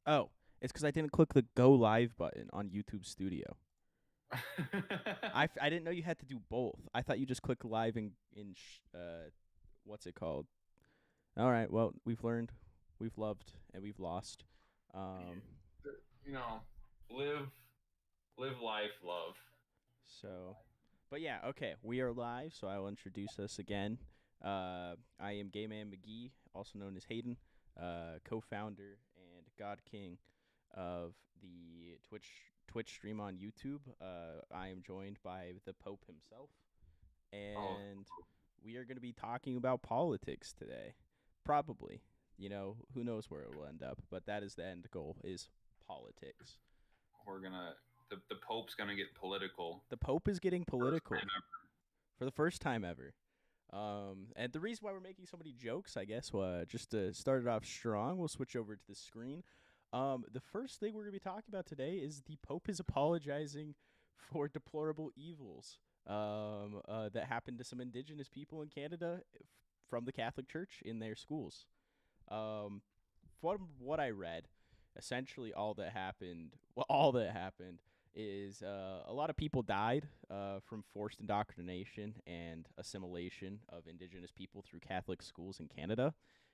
Oh, it's because I didn't click the go live button on YouTube Studio. I didn't know you had to do both. I thought you just click live in what's it called? All right. Well, we've learned, we've loved, and we've lost. Um, you know, live, live life, love. so, but yeah, okay, we are live. So I will introduce us again. I am Gay Man McGee, also known as Hayden, co-founder and God King of the Twitch stream on YouTube. I am joined by the Pope himself, Oh, and we are going to be talking about politics today. Probably, who knows where it will end up, but that is the end goal: is politics. we're gonna. The Pope's gonna get political. The Pope is getting First time political for the first time ever. And the reason why we're making so many jokes, I guess, just to start it off strong, we'll switch over to the screen. The first thing we're going to be talking about today is the Pope is apologizing for deplorable evils that happened to some Indigenous people in Canada from the Catholic Church in their schools. From what I read, essentially all that happened is a lot of people died from forced indoctrination and assimilation of Indigenous people through Catholic schools in Canada.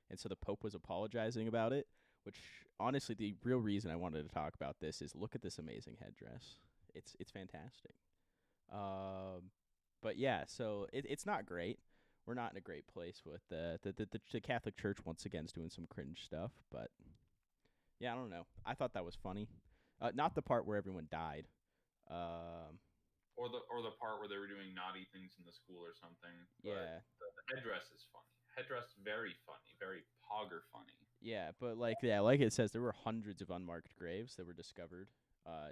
And so the Pope was apologizing about it, which honestly, the real reason I wanted to talk about this is look at this amazing headdress. It's fantastic. Um, but yeah, so it's not great. We're not in a great place with the Catholic Church once again is doing some cringe stuff, but yeah, I don't know. I thought that was funny. Not the part where everyone died. Um, or the part where they were doing naughty things in the school or something. But yeah, the headdress is funny. Headdress very funny, very pogger funny. yeah, but like it says, there were hundreds of unmarked graves that were discovered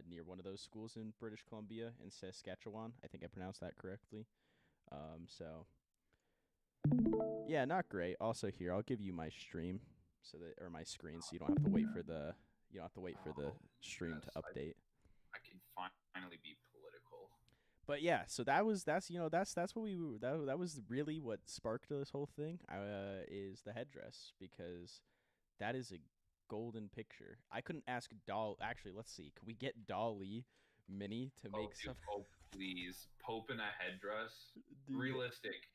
near one of those schools in British Columbia in Saskatchewan. I think I pronounced that correctly. So yeah, not great. Also here, I'll give you my stream or my screen, so you don't have to wait for the stream to Yes, update. I can finally be political. But yeah, so that's what that was really what sparked this whole thing. Is the headdress, because that is a golden picture. I couldn't ask Doll. Actually, let's see. Could we get Dolly Mini to Oh, make dude, some? Pope, please. Pope in a headdress. Dude, Realistic.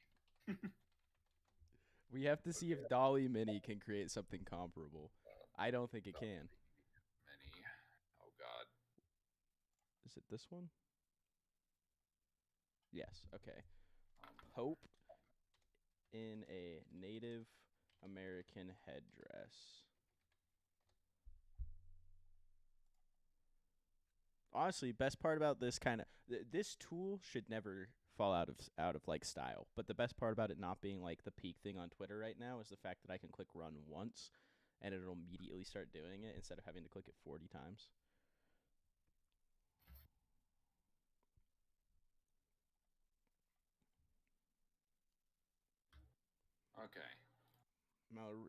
we have to see Okay. if Dolly Mini can create something comparable. I don't think it Oh, can. many. Oh God. Is it this one? Yes. Okay. Um, Pope in a Native American headdress. Honestly, best part about this this tool should never fall out of like style. But the best part about it not being like the peak thing on Twitter right now is the fact that I can click run once and it'll immediately start doing it instead of having to click it 40 times. okay.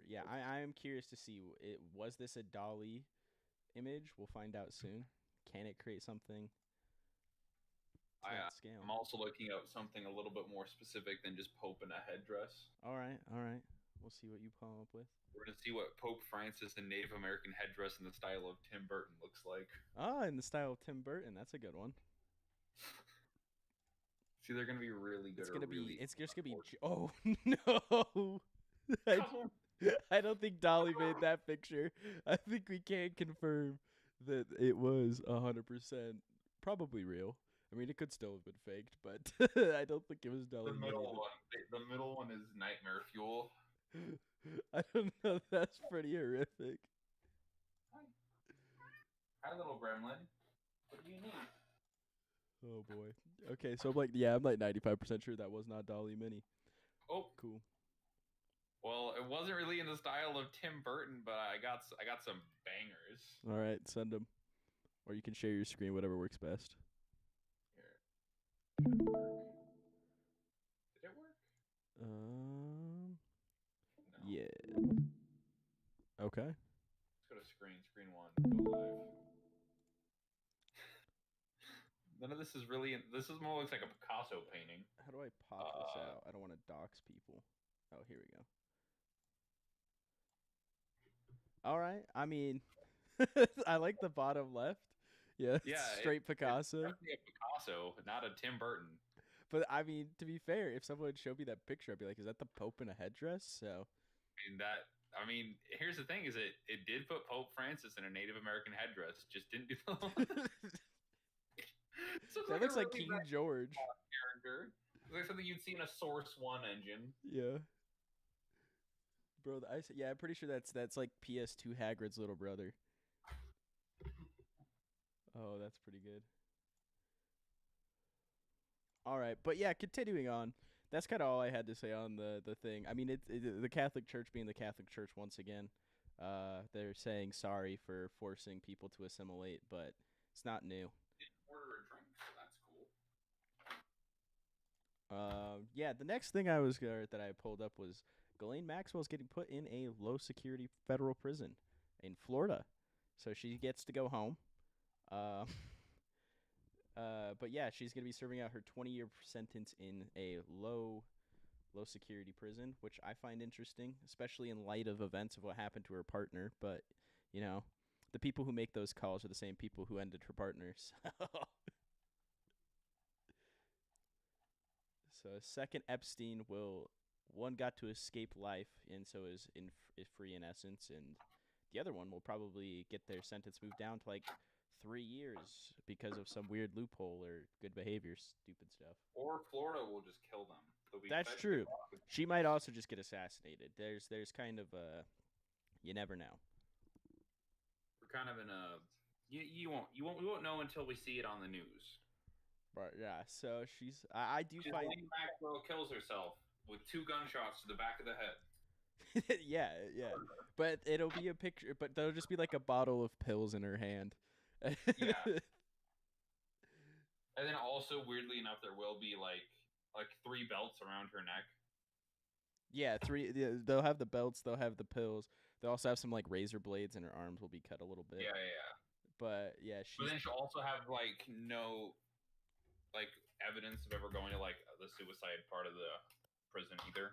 Yeah, I am curious to see was this a Dolly image? We'll find out soon. Can it create something to I that I'm scale? also looking at something a little bit more specific than just Pope in a headdress. All right, all right. We'll see what you come up with. We're gonna see what Pope Francis in Native American headdress in the style of Tim Burton looks like. Ah, in the style of Tim Burton. That's a good one. It's either gonna be really good or really It's just gonna be. unfortunate. Oh no! I, Come I don't think Dolly made that picture. I think we can confirm that it was 100% probably real. I mean, it could still have been faked, but I don't think it was the Dolly Mini. middle one. The middle one is Nightmare Fuel. I don't know. That's pretty horrific. Hi, hi, little gremlin. What do you need? Oh boy. Okay, so I'm like 95% sure that was not Dolly Mini. Oh, Cool. well, it wasn't really in the style of Tim Burton, but I got some bangers. All right, send them, or you can share your screen, whatever works best. Here, did it work? Did it work? Um. No. Yeah. Okay. Let's go to screen one, go live. None of this is really. This is more looks like a Picasso painting. How do I pop this Uh, out? I don't want to dox people. Oh, here we go. All right. I mean, I like the bottom left. Yeah, Yeah, straight it's Picasso. definitely a Picasso, not a Tim Burton. But I mean, to be fair, if someone showed me that picture, I'd be like, "Is that the Pope in a headdress?" So, And that, I mean, here's the thing: is it did put Pope Francis in a Native American headdress, just didn't do the. This looks that like a looks like really King random George. character. Looks like something you'd see in a Source One engine. Yeah, bro. Yeah, I'm pretty sure that's like PS2 Hagrid's little brother. Oh, that's pretty good. All right, but yeah, continuing on. That's kind of all I had to say on the thing. I mean, the Catholic Church being the Catholic Church once again. They're saying sorry for forcing people to assimilate, but it's not new. Order a drink, so that's cool. Yeah, the next thing that I pulled up was Ghislaine Maxwell's getting put in a low security federal prison in Florida, so she gets to go home. Uh, but yeah, she's gonna be serving out her 20-year sentence in a low security prison, which I find interesting, especially in light of events of what happened to her partner. But you know, the people who make those calls are the same people who ended her partners. So second Epstein will one got to escape life and so is free in essence, and the other one will probably get their sentence moved down to like 3 years because of some weird loophole or good behavior, stupid stuff. Or Florida will just kill them. They'll be That's fed to the true. crocodiles. She might also just get assassinated. There's kind of you never know. We're kind of in a we won't know until we see it on the news. But yeah, so I do find Ghislaine Maxwell kills herself with 2 gunshots to the back of the head. yeah, yeah. But it'll be a picture, but there'll just be like a bottle of pills in her hand. Yeah. And then also, weirdly enough, there will be like 3 belts around her neck. Yeah, they'll have the belts, they'll have the pills. They'll also have some like razor blades, and her arms will be cut a little bit. Yeah, yeah. But yeah, But then she'll also have like no evidence of ever going to like the suicide part of the prison either.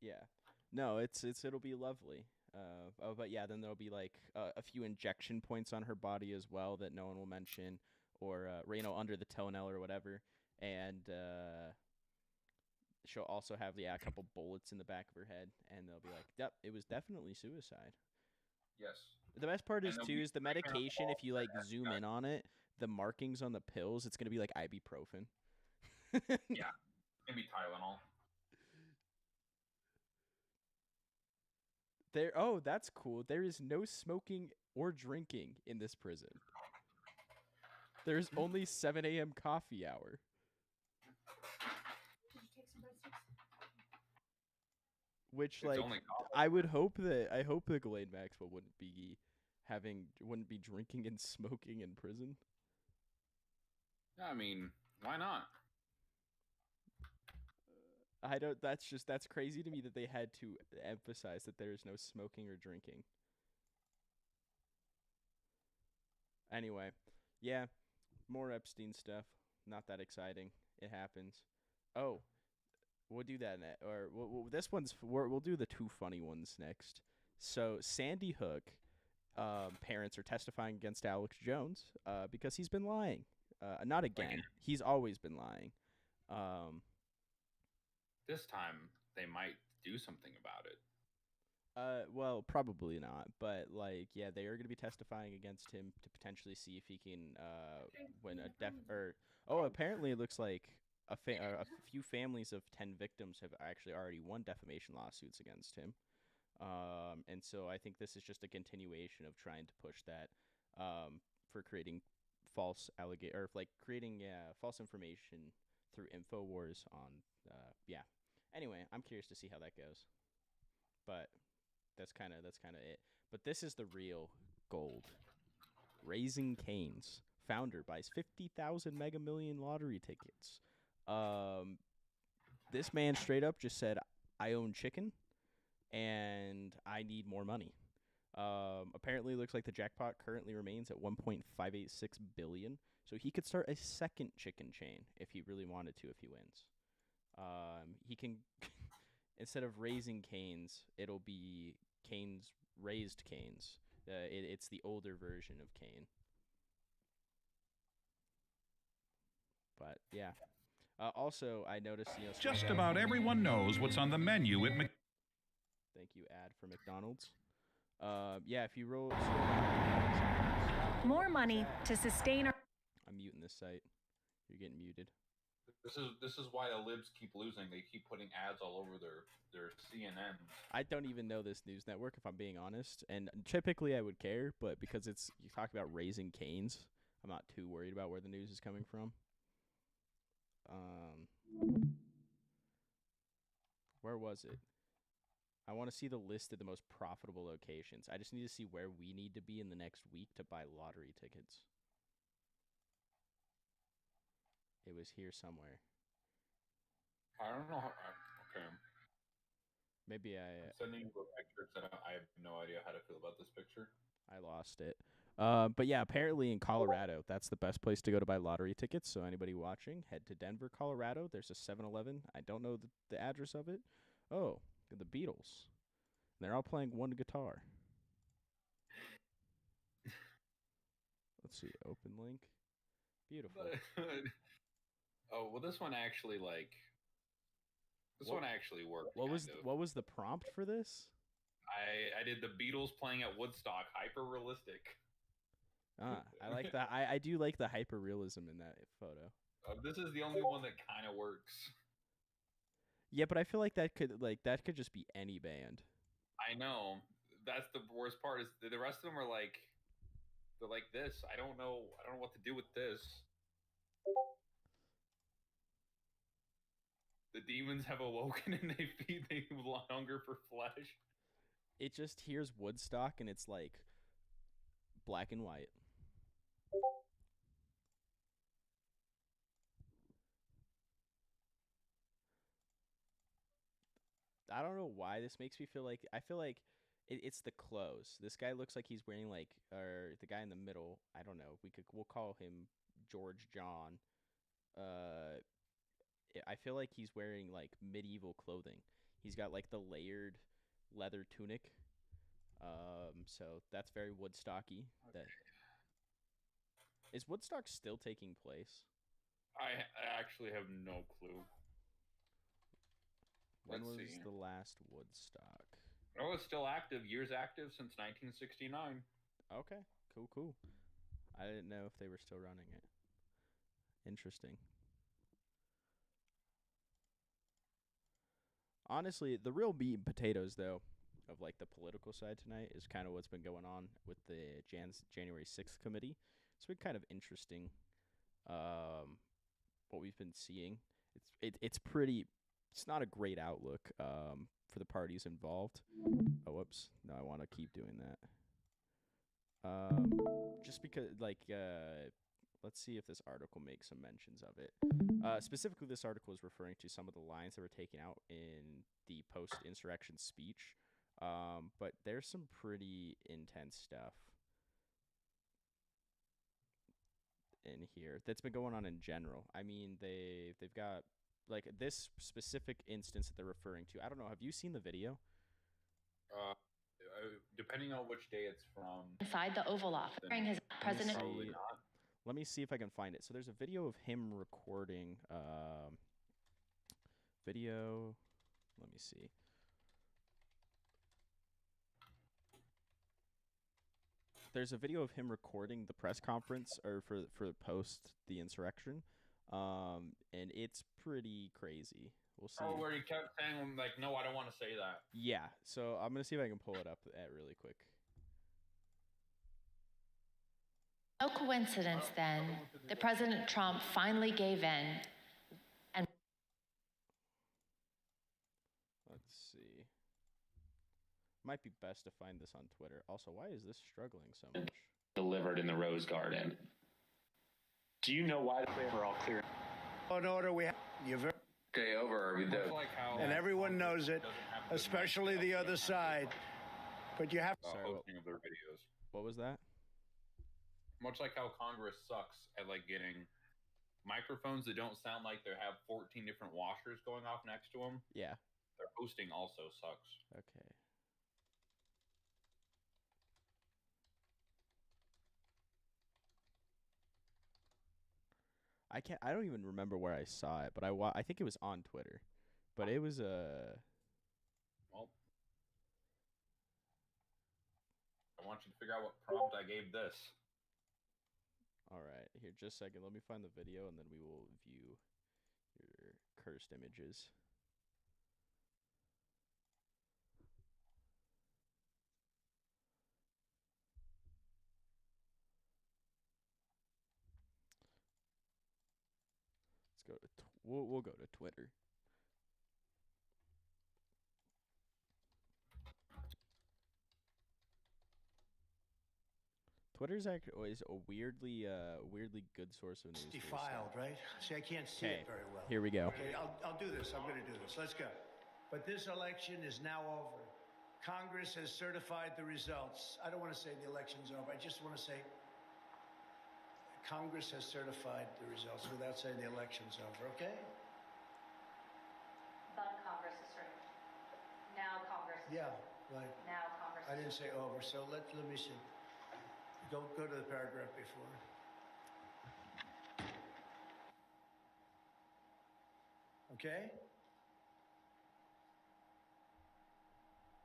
yeah. No, it'll be lovely. But yeah, then there'll be like a few injection points on her body as well that no one will mention, or under the toenail or whatever. And she'll also have a couple bullets in the back of her head, and they'll be like, "Yep, it was definitely suicide." Yes. The best part And is they'll too be is the screaming on the medication. wall If you that like has zoom got- in on it, the markings on the pills, it's gonna be like ibuprofen. Yeah. Maybe Tylenol. That's cool. There is no smoking or drinking in this prison. There's only 7 a.m. coffee hour. Did you take some breadsticks? Which It's like only coffee. I hope that Ghislaine Maxwell wouldn't be drinking and smoking in prison. I mean, why not? I don't. That's crazy to me that they had to emphasize that there is no smoking or drinking. Anyway, yeah, more Epstein stuff. Not that exciting. It happens. Oh, we'll do that or this we'll do the 2 funny ones next. So Sandy Hook, parents are testifying against Alex Jones, because he's been lying. Not again. He's always been lying. This time they might do something about it. Well, probably not, but like, yeah, they are going to be testifying against him to potentially see if he can win a apparently it looks like a few families of 10 victims have actually already won defamation lawsuits against him. And so I think this is just a continuation of trying to push that, for creating creating false information through InfoWars on yeah. Anyway, I'm curious to see how that goes. But that's kind of it. But this is the real gold. Raising Cane's founder buys 50,000 Mega Million lottery tickets. This man straight up just said, "I own chicken, and I need more money." Apparently, it looks like the jackpot currently remains at 1.586 billion. So he could start a second chicken chain if he really wanted to. If he wins, he can. Instead of Raising Cane's, it'll be Cane's Raised Cane's, It's the older version of Kane. But yeah. Also, I noticed, you know, Just about everyone knows what's on the menu at Mc. Thank you, ad for McDonald's. Yeah, if you roll. More money to sustain our. I'm muting this site. You're getting muted. This is why the libs keep losing. They keep putting ads all over their CNN. I don't even know this news network, if I'm being honest. And typically I would care, but because it's you talk about Raising Cane's, I'm not too worried about where the news is coming from. Where was it? I want to see the list of the most profitable locations. I just need to see where we need to be in the next week to buy lottery tickets. It was here somewhere. I don't know. Okay. Maybe I'm sending you a picture. I have no idea how to feel about this picture. I lost it. But yeah, apparently in Colorado, that's the best place to go to buy lottery tickets. So anybody watching, head to Denver, Colorado. There's a 7-Eleven. I don't know the address of it. Oh, the Beatles. They're all playing one guitar. Let's see. Open link. Beautiful. Oh, well, this one actually, like... This one actually worked. What was the prompt for this? I did the Beatles playing at Woodstock, hyper realistic. I like that. I do like the hyper realism in that photo. This is the only one that kind of works. Yeah, but I feel like that could just be any band. I know. That's the worst part. Is the rest of them are like, they're like this. I don't know what to do with this. The demons have awoken and they hunger for flesh. It just here's Woodstock and it's like black and white. I don't know why this makes me feel like I feel like it's the clothes. This guy looks like he's wearing like, or the guy in the middle. I don't know. We'll call him George John. I feel like he's wearing like medieval clothing. He's got like the layered leather tunic. So that's very Woodstocky. Okay. Is Woodstock still taking place? I actually have no clue. When was the last Woodstock? Oh, it's still active. Years active since 1969. Okay, cool. I didn't know if they were still running it. Interesting. Honestly, the real meat and potatoes, though, of like the political side tonight is kind of what's been going on with the January 6th committee. It's been kind of interesting, what we've been seeing. It's pretty. It's not a great outlook for the parties involved. Oh, whoops. No, I want to keep doing that. Just because, like, let's see if this article makes some mentions of it. Specifically, this article is referring to some of the lines that were taken out in the post-insurrection speech. But there's some pretty intense stuff in here that's been going on in general. I mean, they've got like this specific instance that they're referring to. I don't know. Have you seen the video? Depending on which day it's from. Inside the Oval Office, during his president. Probably not. Let me see if I can find it. So there's a video of him recording. Video. Let me see. There's a video of him recording the press conference or for post the insurrection, and it's pretty crazy. We'll see. Oh, where he kept saying like, "No, I don't want to say that." Yeah. So I'm gonna see if I can pull it up really quick. No coincidence, then, that President Trump finally gave in. And let's see. Might be best to find this on Twitter. Also, why is this struggling so much? Delivered in the Rose Garden. Do you know why We're all clear. In order, we have you very. Okay, over. Like how And everyone knows it, especially the other side. But you have. Hosting of their videos. What was that? Much like how Congress sucks at like getting microphones that don't sound like they have 14 different washers going off next to them. Yeah. Their hosting also sucks. Okay. I don't even remember where I saw it, but I think it was on Twitter. But it was Well, I want you to figure out what prompt I gave this. all right. Here, just a second. Let me find the video, and then we will view your cursed images. Let's go to we'll go to Twitter. Twitter's actually always a weirdly good source of news. It's for this defiled, stuff. right? See, I can't see Okay, it very well. here we go. Okay, I'll do this. I'm going to do this. Let's go. But this election is now over. Congress has certified the results. I don't want to say the election's over. I just want to say Congress has certified the results without saying the election's over, okay? But Congress is certain. Now Congress is Yeah, right. Now Congress I is didn't say over, so let me see. Go to the paragraph before. Okay?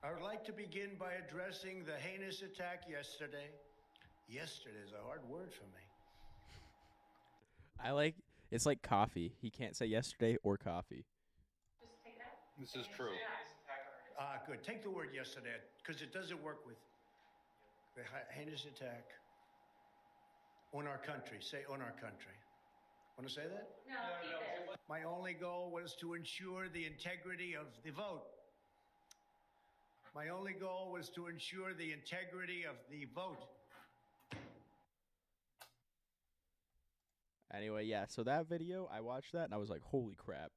I would like to begin by addressing the heinous attack yesterday. Yesterday is a hard word for me. It's like coffee. He can't say yesterday or coffee. Just take it out. This is true. Good. Take the word yesterday, because it doesn't work with the heinous attack on our country. Say on our country. Want to say that? No, keep it. My only goal was to ensure the integrity of the vote. My only goal was to ensure the integrity of the vote. Anyway, yeah. So that video, I watched that and I was like, "Holy crap!"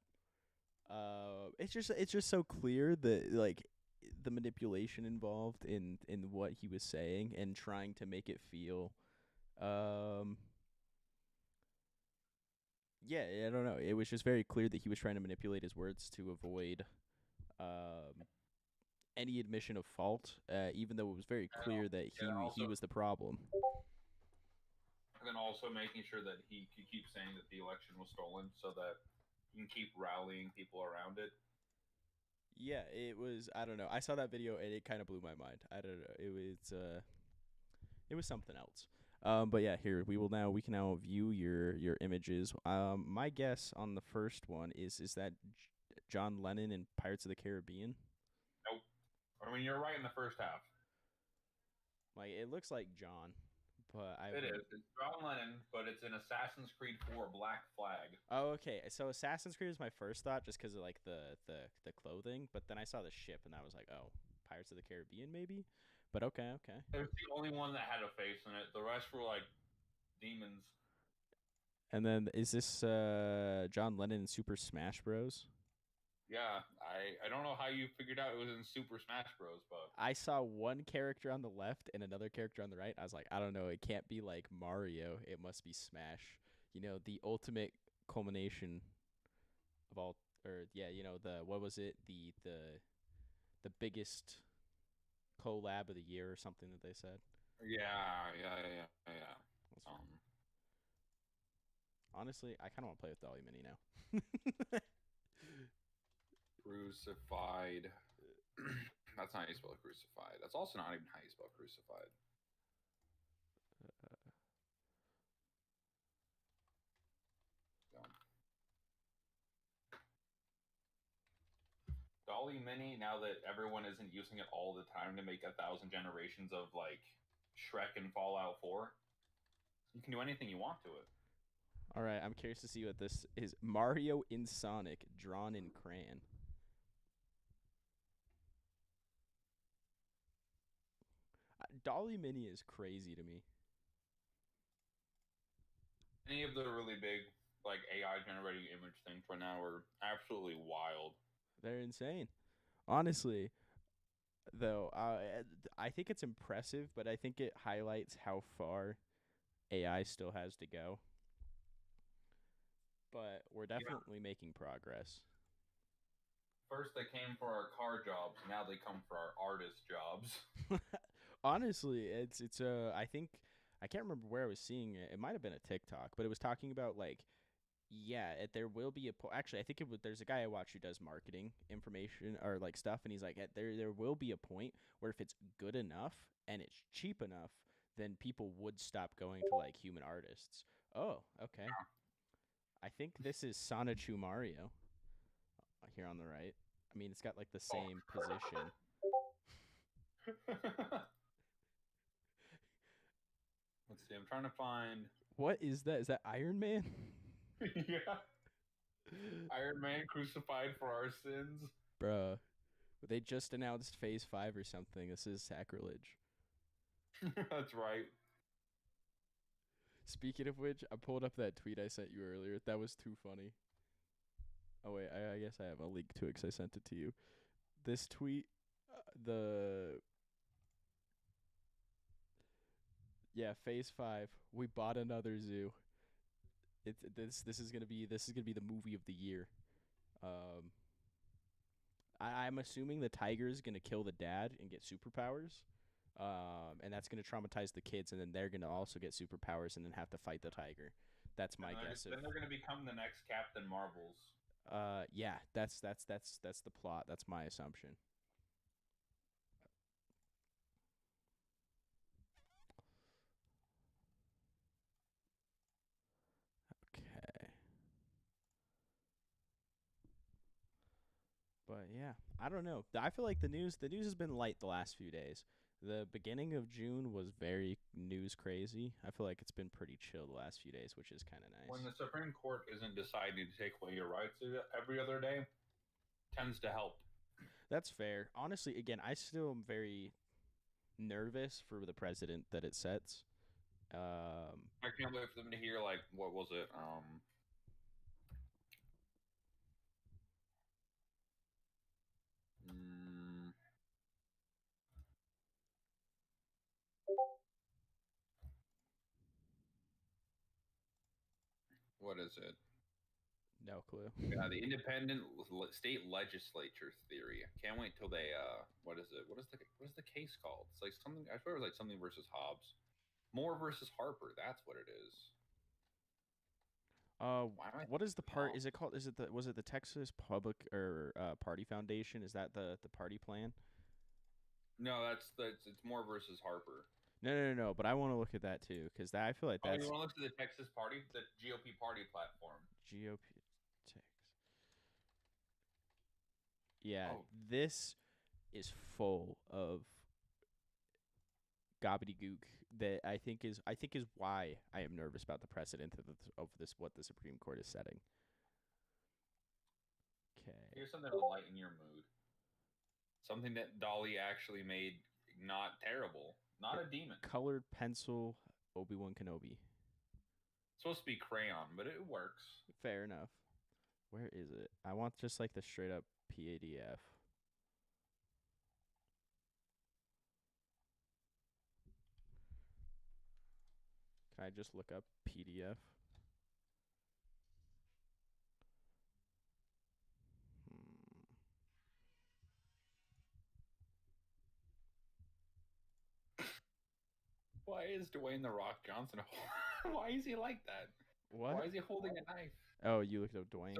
It's just so clear that like the manipulation involved in what he was saying and trying to make it feel, yeah, I don't know. It was just very clear that he was trying to manipulate his words to avoid any admission of fault, even though it was very clear that he was the problem. And then also making sure that he could keep saying that the election was stolen so that he can keep rallying people around it. Yeah, it was. I don't know. I saw that video and it kind of blew my mind. I don't know. It was something else. But yeah, here we can now view your images. My guess on the first one is that John Lennon in Pirates of the Caribbean. Nope. I mean, you're right in the first half. Like it looks like John, but It is. It's John Lennon, but it's in Assassin's Creed 4 Black Flag. Oh, okay. So Assassin's Creed was my first thought just because of like the clothing, but then I saw the ship and I was like, oh, Pirates of the Caribbean maybe. But okay. It was the only one that had a face in it. The rest were like demons. And then is this John Lennon in Super Smash Bros? Yeah, I don't know how you figured out it was in Super Smash Bros, but I saw one character on the left and another character on the right. I was like, I don't know. It can't be like Mario. It must be Smash. You know, the ultimate culmination of all, or yeah, you know, what was it? The biggest collab of the year or something that they said. yeah. Honestly, I kind of want to play with Dolly Mini now. Crucified. That's not how you spell crucified. That's also not even how you spell crucified. Dolly Mini, now that everyone isn't using it all the time to make 1,000 generations of like Shrek and Fallout 4, you can do anything you want to it. All right, I'm curious to see what this is. Mario in Sonic, drawn in crayon. Dolly Mini is crazy to me. Any of the really big like AI generating image things right now are absolutely wild. They're insane. Honestly, though, I think it's impressive, but I think it highlights how far AI still has to go. But we're definitely making progress. First they came for our car jobs, now they come for our artist jobs. Honestly, it's I think I can't remember where I was seeing it. It might have been a TikTok, but it was talking about like Yeah, there will be a actually I think there's a guy I watch who does marketing information or like stuff, and he's like there will be a point where if it's good enough and it's cheap enough, then people would stop going to like human artists. Oh, okay. I think this is Sonichu Mario here on the right. I mean, it's got like the same position. Let's see. I'm trying to find. What is that? Is that Iron Man? Yeah. Iron Man crucified for our sins. Bruh. They just announced Phase 5 or something. This is sacrilege. That's right. Speaking of which, I pulled up that tweet I sent you earlier. That was too funny. Oh, wait. I guess I have a link to it because I sent it to you. This tweet, Yeah, Phase 5. We bought another zoo. This is gonna be the movie of the year. I'm assuming the tiger is gonna kill the dad and get superpowers, and that's gonna traumatize the kids, and then they're gonna also get superpowers and then have to fight the tiger. That's my guess. Then they're gonna become the next Captain Marvels. Yeah, that's the plot. That's my assumption. Okay. But yeah, I don't know. I feel like the news has been light the last few days. The beginning of June was very news crazy. I feel like it's been pretty chill the last few days, which is kind of nice. When the Supreme Court isn't deciding to take away your rights every other day, tends to help. That's fair. Honestly, again, I still am very nervous for the president that it sets. I can't wait for them to hear, like, what was it? What is it? No clue. Yeah, the independent state legislature theory. Can't wait till they what is it? What is the case called? It's like something. I swear it was like something versus Hobbes. Moore versus Harper. That's what it is. What is the part? Is it called? Was it the Texas Public or Party Foundation? Is that the party plan? No, it's Moore versus Harper. No. But I want to look at that too, because I feel like that's. You want to look at the Texas party, the GOP party platform. GOP Texas. Yeah, This is full of gobbledygook that I think is why I am nervous about the precedent of this what the Supreme Court is setting. Okay. Here's something to lighten your mood. Something that Dolly actually made not terrible. Not a demon. Colored pencil Obi-Wan Kenobi. It's supposed to be crayon, but it works. Fair enough. Where is it? I want just like the straight up PDF. Can I just look up PDF? Why is Dwayne the Rock Johnson? Why is he like that? What? Why is he holding a knife? Oh, you looked up Dwayne.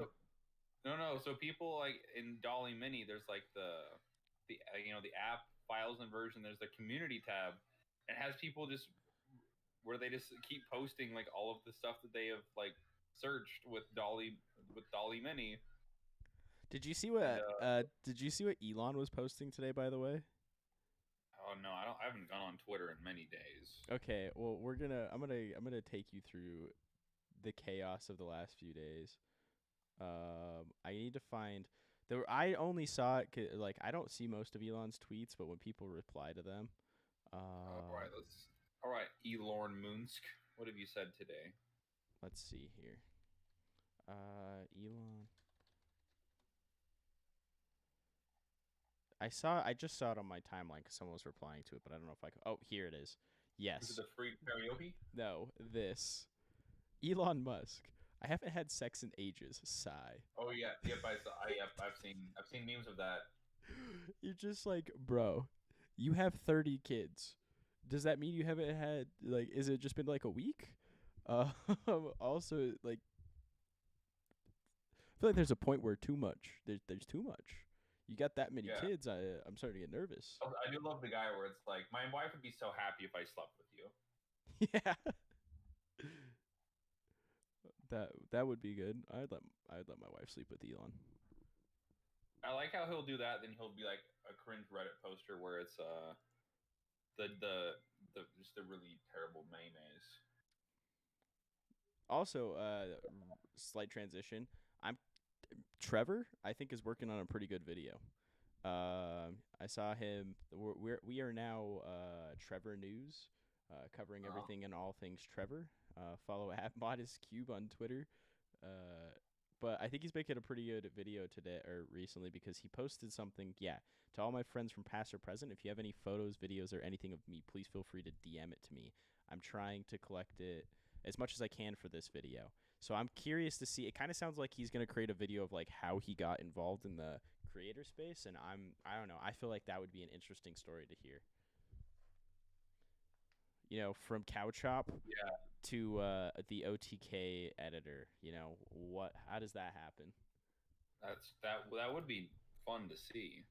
No. So people like in Dolly Mini, there's like the app files and version. There's the community tab, and it has people just where they just keep posting like all of the stuff that they have like searched with Dolly Mini. Did you see what Elon was posting today, by the way? Oh no, I haven't gone on Twitter in many days. Okay, well I'm gonna take you through the chaos of the last few days. I need to find I only saw it like I don't see most of Elon's tweets, but when people reply to them. All right, Elon Musk, what have you said today? Let's see here. Elon. I just saw it on my timeline because someone was replying to it, but I don't know if I could. Oh, here it is. Yes. Is it the free karaoke? No, this. Elon Musk. I haven't had sex in ages. Sigh. Oh yeah, yep. I've seen memes of that. You're just like, bro, you have 30 kids. Does that mean you haven't had is it just been like a week? Also, like, feel like there's a point where too much. There's too much. You got that many Yeah. kids. I'm starting to get nervous. I do love the guy where it's like, my wife would be so happy if I slept with you. Yeah. That would be good. I'd let my wife sleep with Elon. I like how he'll do that. Then he'll be like a cringe Reddit poster where it's the just the really terrible memes. Also, slight transition. Trevor, I think, is working on a pretty good video. I saw him. We are now Trevor News, covering everything and all things Trevor. Follow at ModestCube on Twitter. But I think he's making a pretty good video today or recently because he posted something. Yeah, to all my friends from past or present, if you have any photos, videos, or anything of me, please feel free to DM it to me. I'm trying to collect it as much as I can for this video. So I'm curious to see. It kind of sounds like he's gonna create a video of like how he got involved in the creator space, and I don't know. I feel like that would be an interesting story to hear. You know, from Cow Chop to the OTK editor. You know, how does that happen? That would be fun to see.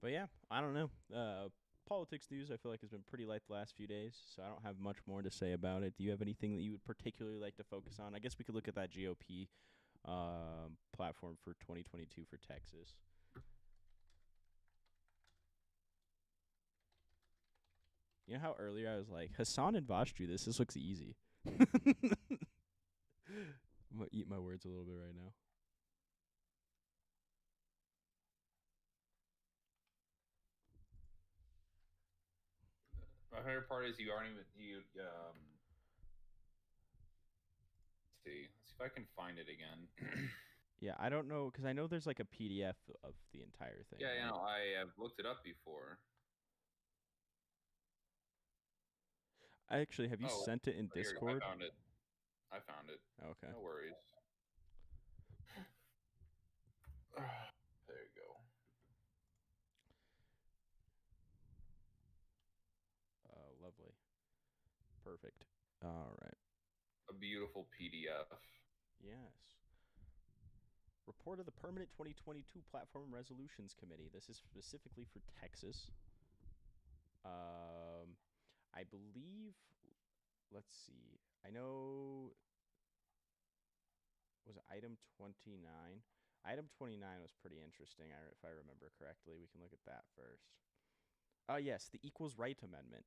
But yeah, I don't know. Politics news I feel like has been pretty light the last few days, so I don't have much more to say about it. Do you have anything that you would particularly like to focus on? I guess we could look at that GOP platform for 2022 for Texas. You know how earlier I was like, Hassan and Vosh do this. This looks easy. I'm gonna eat my words a little bit right now. My favorite part is you aren't even let's see if I can find it again. Yeah, I don't know because I know there's like a PDF of the entire thing. Yeah, you right? know, I have looked it up before. Actually, have you sent it in Here, Discord? I found it. Okay. No worries. There you go. Lovely. Perfect. All right. A beautiful PDF. Yes. Report of the Permanent 2022 Platform Resolutions Committee. This is specifically for Texas. I believe, let's see. I know, was it item 29? Item 29 was pretty interesting, if I remember correctly. We can look at that first. Yes, the Equals Right Amendment.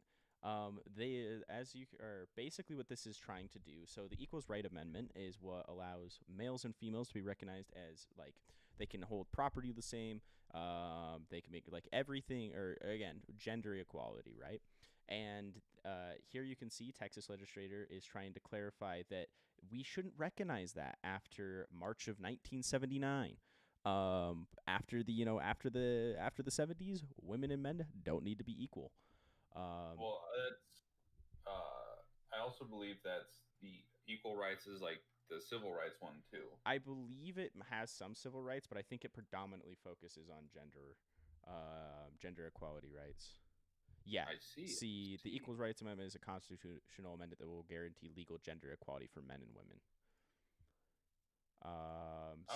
Basically what this is trying to do. So the Equals Right Amendment is what allows males and females to be recognized as, like, they can hold property the same. They can make like everything, or again, gender equality, right? And here you can see Texas legislator is trying to clarify that we shouldn't recognize that after March of 1979. After the 70s, women and men don't need to be equal. Well, I also believe that's the equal rights is like the civil rights one too. I believe it has some civil rights, but I think it predominantly focuses on gender equality rights. Yeah. I see. The Equals Rights Amendment is a constitutional amendment that will guarantee legal gender equality for men and women.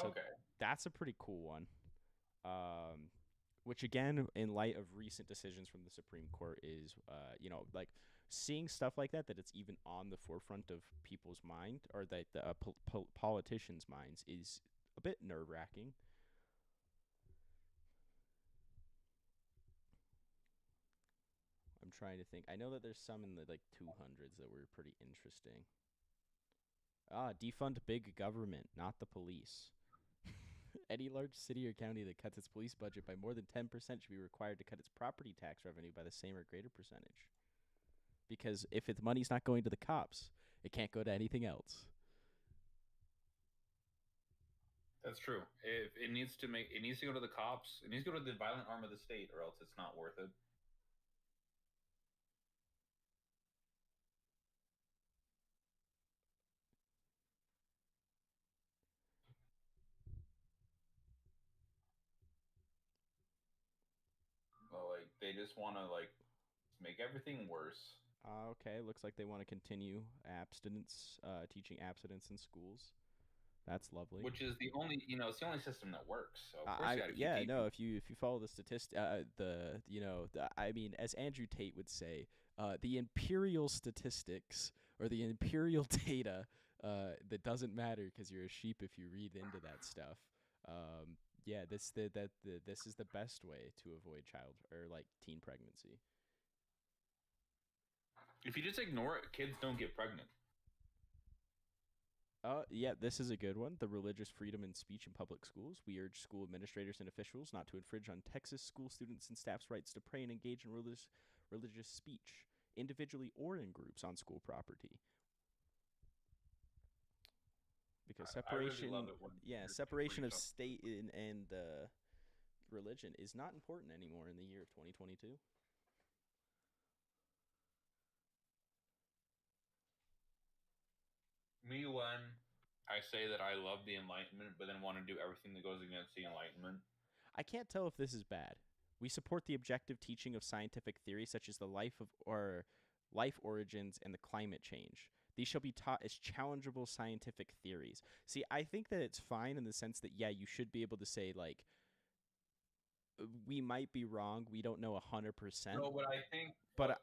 So okay. That's a pretty cool one. Which again, in light of recent decisions from the Supreme Court, is like seeing stuff like that it's even on the forefront of people's mind, or that the politicians' minds, is a bit nerve-wracking. I'm trying to think. I know that there's some in the like 200s that were pretty interesting. Defund big government, not the police. Any large city or county that cuts its police budget by more than 10% should be required to cut its property tax revenue by the same or greater percentage. Because if its money's not going to the cops, it can't go to anything else. That's true. If it needs to go to the cops. It needs to go to the violent arm of the state, or else it's not worth it. Well, like they just want to like make everything worse. Okay, looks like they want to continue abstinence, teaching abstinence in schools. That's lovely. Which is the only, it's the only system that works. So of course you gotta keep yeah, teaching. no. If you follow the I mean, as Andrew Tate would say, the imperial statistics or the imperial data, that doesn't matter because you're a sheep if you read into that stuff. Yeah, this is the best way to avoid child or like teen pregnancy. If you just ignore it, kids don't get pregnant. Yeah, this is a good one. The religious freedom and speech in public schools. We urge school administrators and officials not to infringe on Texas school students and staff's rights to pray and engage in religious speech, individually or in groups on school property. Because separation, I really love it when separation of freedom. state and religion is not important anymore in the year of 2022. Me when I say that I love the Enlightenment, but then want to do everything that goes against the Enlightenment. I can't tell if this is bad. We support the objective teaching of scientific theories such as the life origins and the climate change. These shall be taught as challengeable scientific theories. See, I think that it's fine in the sense that, yeah, you should be able to say, like, we might be wrong. We don't know 100%. No, but I think, but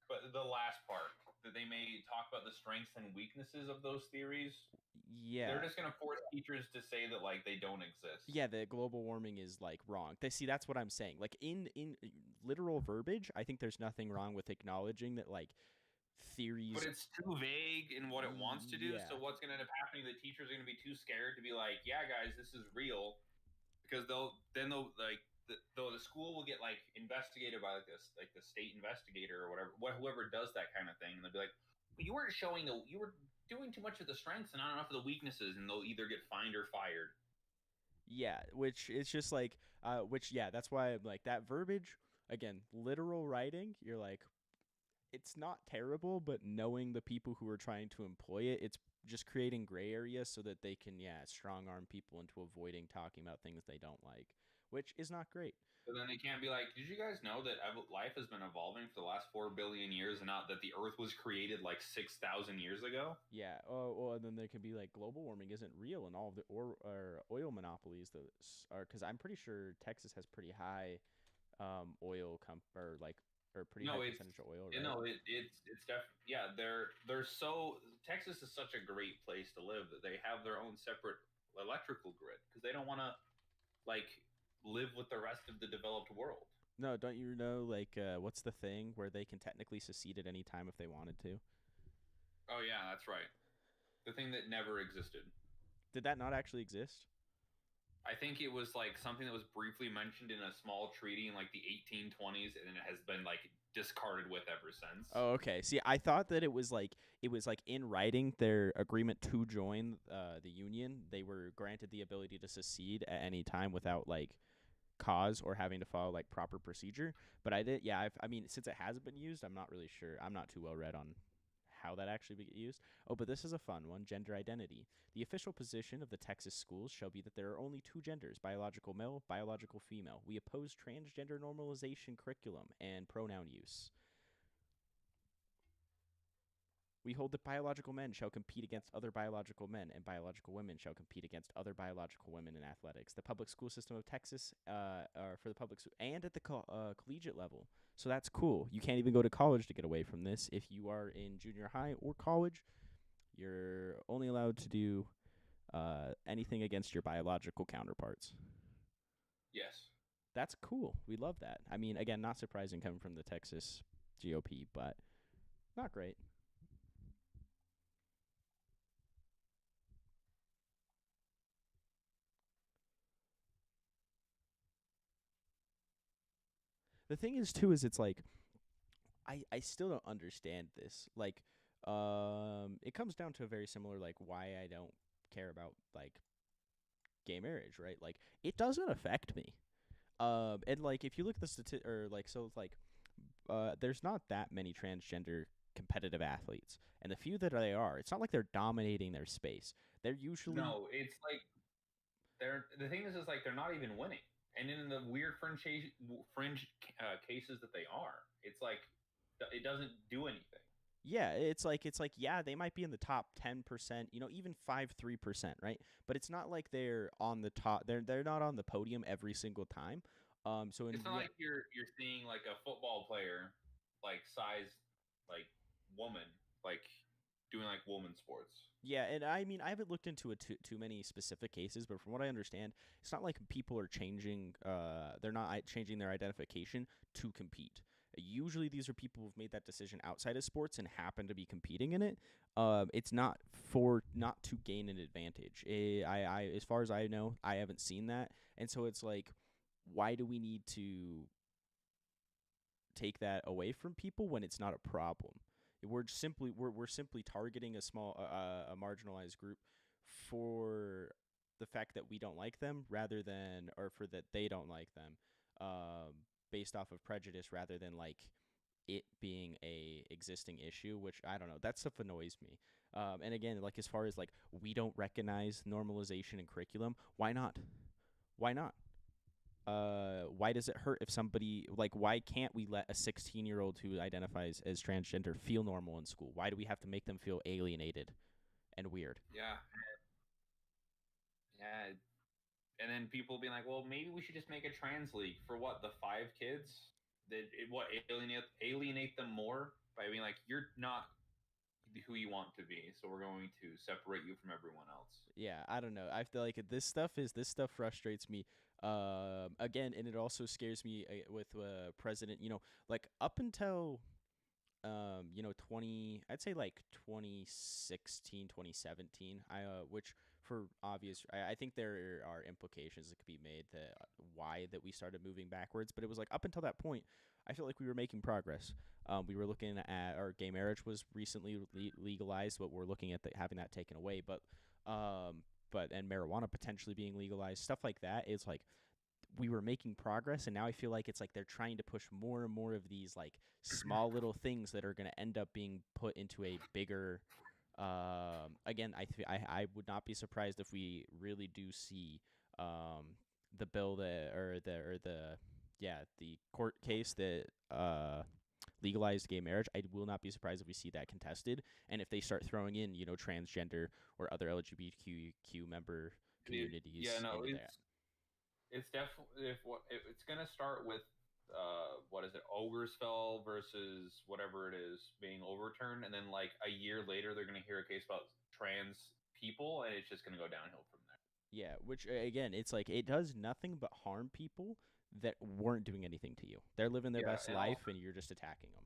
the last part, that they may talk about the strengths and weaknesses of those theories. Yeah. They're just going to force teachers to say that, like, they don't exist. Yeah, that global warming is, like, wrong. That's what I'm saying. Like, in literal verbiage, I think there's nothing wrong with acknowledging that, like, theories... But it's too vague in what it wants to do, Yeah. so what's going to end up happening, the teachers are going to be too scared to be like, yeah, guys, this is real, because they'll the school will get, like, investigated by, like, the state investigator or whoever does that kind of thing, and they'll be like, well, you weren't showing you were doing too much of the strengths and not enough of the weaknesses, and they'll either get fined or fired. Yeah, which it's just like, that's why I'm like, that verbiage, again, literal writing, you're like, it's not terrible, but knowing the people who are trying to employ it, it's just creating gray areas so that they can, strong arm people into avoiding talking about things they don't like, which is not great. So then they can't be like, did you guys know that life has been evolving for the last 4 billion years and not that the Earth was created like 6,000 years ago? Yeah. Well, and then there can be like global warming isn't real and all of the or oil monopolies that are, because I'm pretty sure Texas has pretty high oil pretty high percentage of oil. Right? No, it's definitely, yeah. Texas is such a great place to live that they have their own separate electrical grid because they don't want to like live with the rest of the developed world. No, don't you know, like, what's the thing where they can technically secede at any time if they wanted to? Oh, yeah, that's right. The thing that never existed. Did that not actually exist? I think it was, like, something that was briefly mentioned in a small treaty in, like, the 1820s, and it has been, like, discarded with ever since. Oh, okay. See, I thought that it was like in writing their agreement to join the Union. They were granted the ability to secede at any time without, like, cause or having to follow like proper procedure. But I did, yeah. I mean, since it hasn't been used, I'm not really sure. I'm not too well read on how that actually be used. Oh, but this is a fun one. Gender identity. The official position of the Texas schools shall be that there are only two genders: biological male, biological female. We oppose transgender normalization curriculum and pronoun use. We hold that biological men shall compete against other biological men, and biological women shall compete against other biological women in athletics. The public school system of Texas, for the public school and at the collegiate level. So that's cool. You can't even go to college to get away from this. If you are in junior high or college, you're only allowed to do anything against your biological counterparts. Yes. That's cool. We love that. I mean, again, not surprising coming from the Texas GOP, but not great. The thing is, too, is it's like, I still don't understand this. Like, it comes down to a very similar, like, why I don't care about, like, gay marriage, right? Like, it doesn't affect me. And, like, if you look at the there's not that many transgender competitive athletes. And the few that they are, it's not like they're dominating their space. They're usually... No, it's like, the thing is like, they're not even winning. and in the weird fringe cases that they are, it's like it doesn't do anything. Yeah, it's like yeah, they might be in the top 10%, even 5-3%, right? But it's not like they're on the top. They're not on the podium every single time. So It's not like you're seeing like a football player like size like woman like doing like woman sports. Yeah, and I mean, I haven't looked into it too many specific cases, but from what I understand, it's not like people are changing. They're not changing their identification to compete. Usually, these are people who've made that decision outside of sports and happen to be competing in it. It's not to gain an advantage. I as far as I know, I haven't seen that, and so it's like, why do we need to take that away from people when it's not a problem? We're simply targeting a small a marginalized group for the fact that we don't like them, rather than, or for that they don't like them, based off of prejudice, rather than like it being a existing issue, which I don't know. That stuff annoys me. And again, like as far as like we don't recognize normalization in curriculum, why not? Why not? Why does it hurt if somebody, like, why can't we let a 16-year-old who identifies as transgender feel normal in school? Why do we have to make them feel alienated and weird? Yeah. Yeah. And then people being like, well, maybe we should just make a trans league for what, the 5 kids? Alienate them more by being like, you're not who you want to be, so we're going to separate you from everyone else. Yeah, I don't know. I feel like this stuff frustrates me. Again, and it also scares me with president. Like up until I'd say like 2016, 2017. Which for obvious, I think there are implications that could be made that why that we started moving backwards. But it was like up until that point, I feel like we were making progress. We were looking at, our gay marriage was recently legalized, but we're looking at having that taken away. But and marijuana potentially being legalized, stuff like that. It's like we were making progress, and now I feel like it's like they're trying to push more and more of these like small little things that are going to end up being put into a bigger. Again, I would not be surprised if we really do see the bill the court case that legalized gay marriage. I will not be surprised if we see that contested, and if they start throwing in transgender or other LGBTQ member communities. Yeah, no, into it's definitely it's gonna start with what is it, Ogersfeld versus whatever it is being overturned, and then like a year later they're gonna hear a case about trans people, and it's just gonna go downhill from there. Yeah, which again, it's like it does nothing but harm people that weren't doing anything to you. They're living their best life, and you're just attacking them.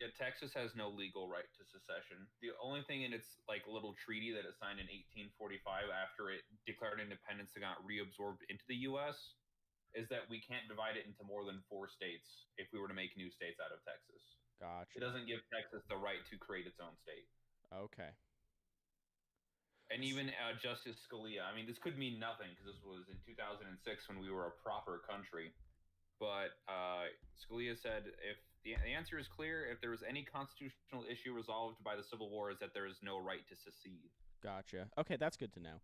Yeah, Texas has no legal right to secession. The only thing in its like little treaty that it signed in 1845 after it declared independence and got reabsorbed into the U.S. is that we can't divide it into more than 4 states if we were to make new states out of Texas. Gotcha. It doesn't give Texas the right to create its own state. Okay. And even Justice Scalia, I mean, this could mean nothing because this was in 2006 when we were a proper country. But Scalia said, if the answer is clear, if there was any constitutional issue resolved by the Civil War, is that there is no right to secede. Gotcha. Okay, that's good to know.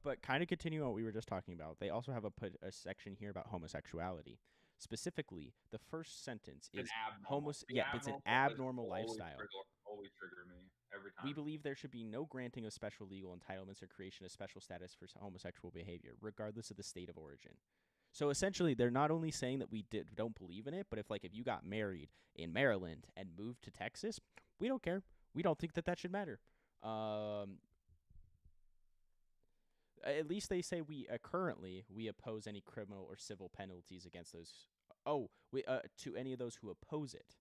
But kind of continuing what we were just talking about, they also have a section here about homosexuality. Specifically, the first sentence is it's an abnormal lifestyle. Always trigger me every time. We believe there should be no granting of special legal entitlements or creation of special status for homosexual behavior, regardless of the state of origin. So essentially, they're not only saying that we don't believe in it, but if you got married in Maryland and moved to Texas, we don't care. We don't think that should matter. At least they say we currently we oppose any criminal or civil penalties against those. To any of those who oppose it.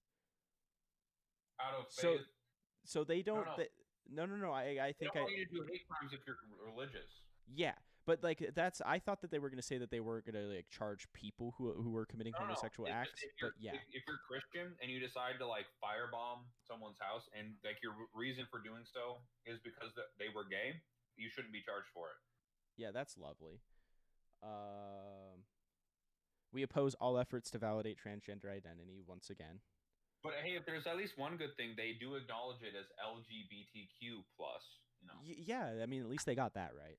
Out of faith. So they don't. No. I think they don't want you to do hate crimes if you're religious. Yeah, but I thought that they were going to say that they weren't going to charge people who were committing homosexual acts. But yeah, if you're Christian and you decide to firebomb someone's house and your reason for doing so is because they were gay, you shouldn't be charged for it. Yeah, that's lovely. We oppose all efforts to validate transgender identity once again. But hey, if there's at least one good thing, they do acknowledge it as LGBTQ+. Yeah, I mean, at least they got that right.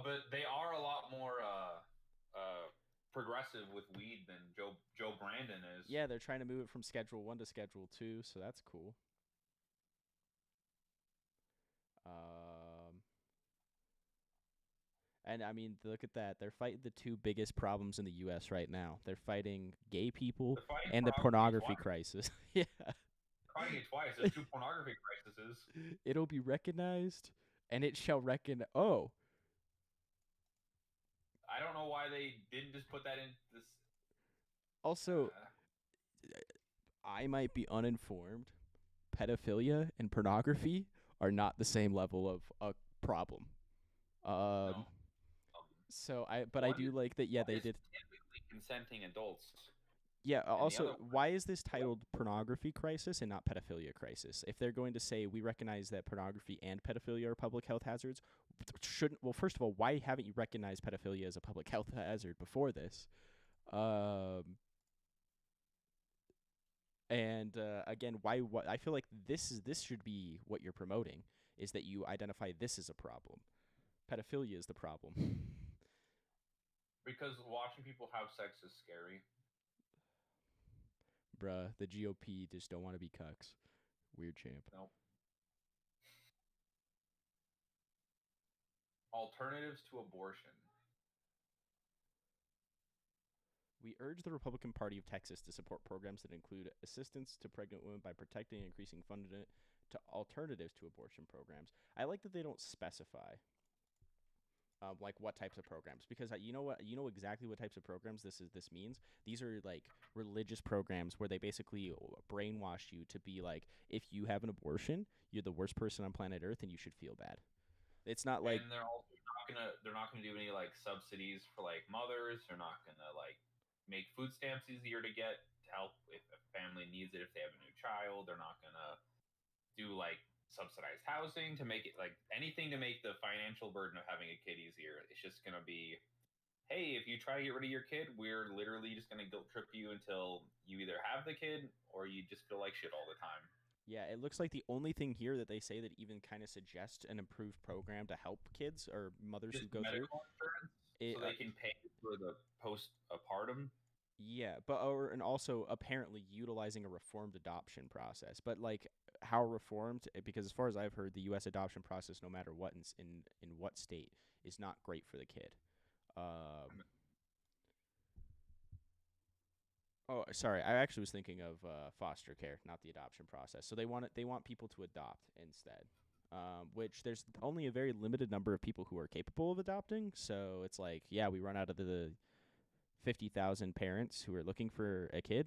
But they are a lot more progressive with weed than Joe Brandon is. Yeah, they're trying to move it from Schedule 1 to Schedule 2, so that's cool. And I mean, look at that. They're fighting the two biggest problems in the U.S. right now. They're fighting gay people They're fighting and the pornography twice. crisis. Yeah. Fighting it twice. There's two pornography crises. It'll be recognized, and it shall reckon. Oh, I don't know why they didn't just put that in this. also, I might be uninformed. Pedophilia and pornography are not the same level of a problem. No. So I do like that. Yeah, they did. Typically consenting adults. Yeah. the Also, other one- why is this titled pornography crisis and not pedophilia crisis? If they're going to say we recognize that pornography and pedophilia are public health hazards, shouldn't? Well, first of all, why haven't you recognized pedophilia as a public health hazard before this? And again, why? I feel like this should be what you're promoting, is that you identify this as a problem. Pedophilia is the problem. Because watching people have sex is scary. Bruh, the GOP just don't want to be cucks. Weird champ. Nope. Alternatives to abortion. We urge the Republican Party of Texas to support programs that include assistance to pregnant women by protecting and increasing funding to alternatives to abortion programs. I like that they don't specify like what types of programs, because you know exactly what types of programs this means. These are like religious programs where they basically brainwash you to be like, if you have an abortion, you're the worst person on planet Earth and you should feel bad. It's not like, and they're not gonna do any like subsidies for like mothers. They're not gonna like make food stamps easier to get to help if a family needs it if they have a new child. They're not gonna do like subsidized housing to make it like anything to make the financial burden of having a kid easier. It's just gonna be, hey, if you try to get rid of your kid, we're literally just gonna guilt trip you until you either have the kid or you just feel like shit all the time. yeah, it looks like the only thing here that they say that even kind of suggests an improved program to help kids or mothers who Just go through. medical insurance, It, so they can pay for the postpartum. Yeah, but and also apparently utilizing a reformed adoption process. But like how reformed? Because as far as I've heard, the U.S. adoption process, no matter what in what state, is not great for the kid. Oh, sorry, I actually was thinking of foster care, not the adoption process. So they want people to adopt instead. Which there's only a very limited number of people who are capable of adopting. So it's like, yeah, we run out of the 50,000 parents who are looking for a kid,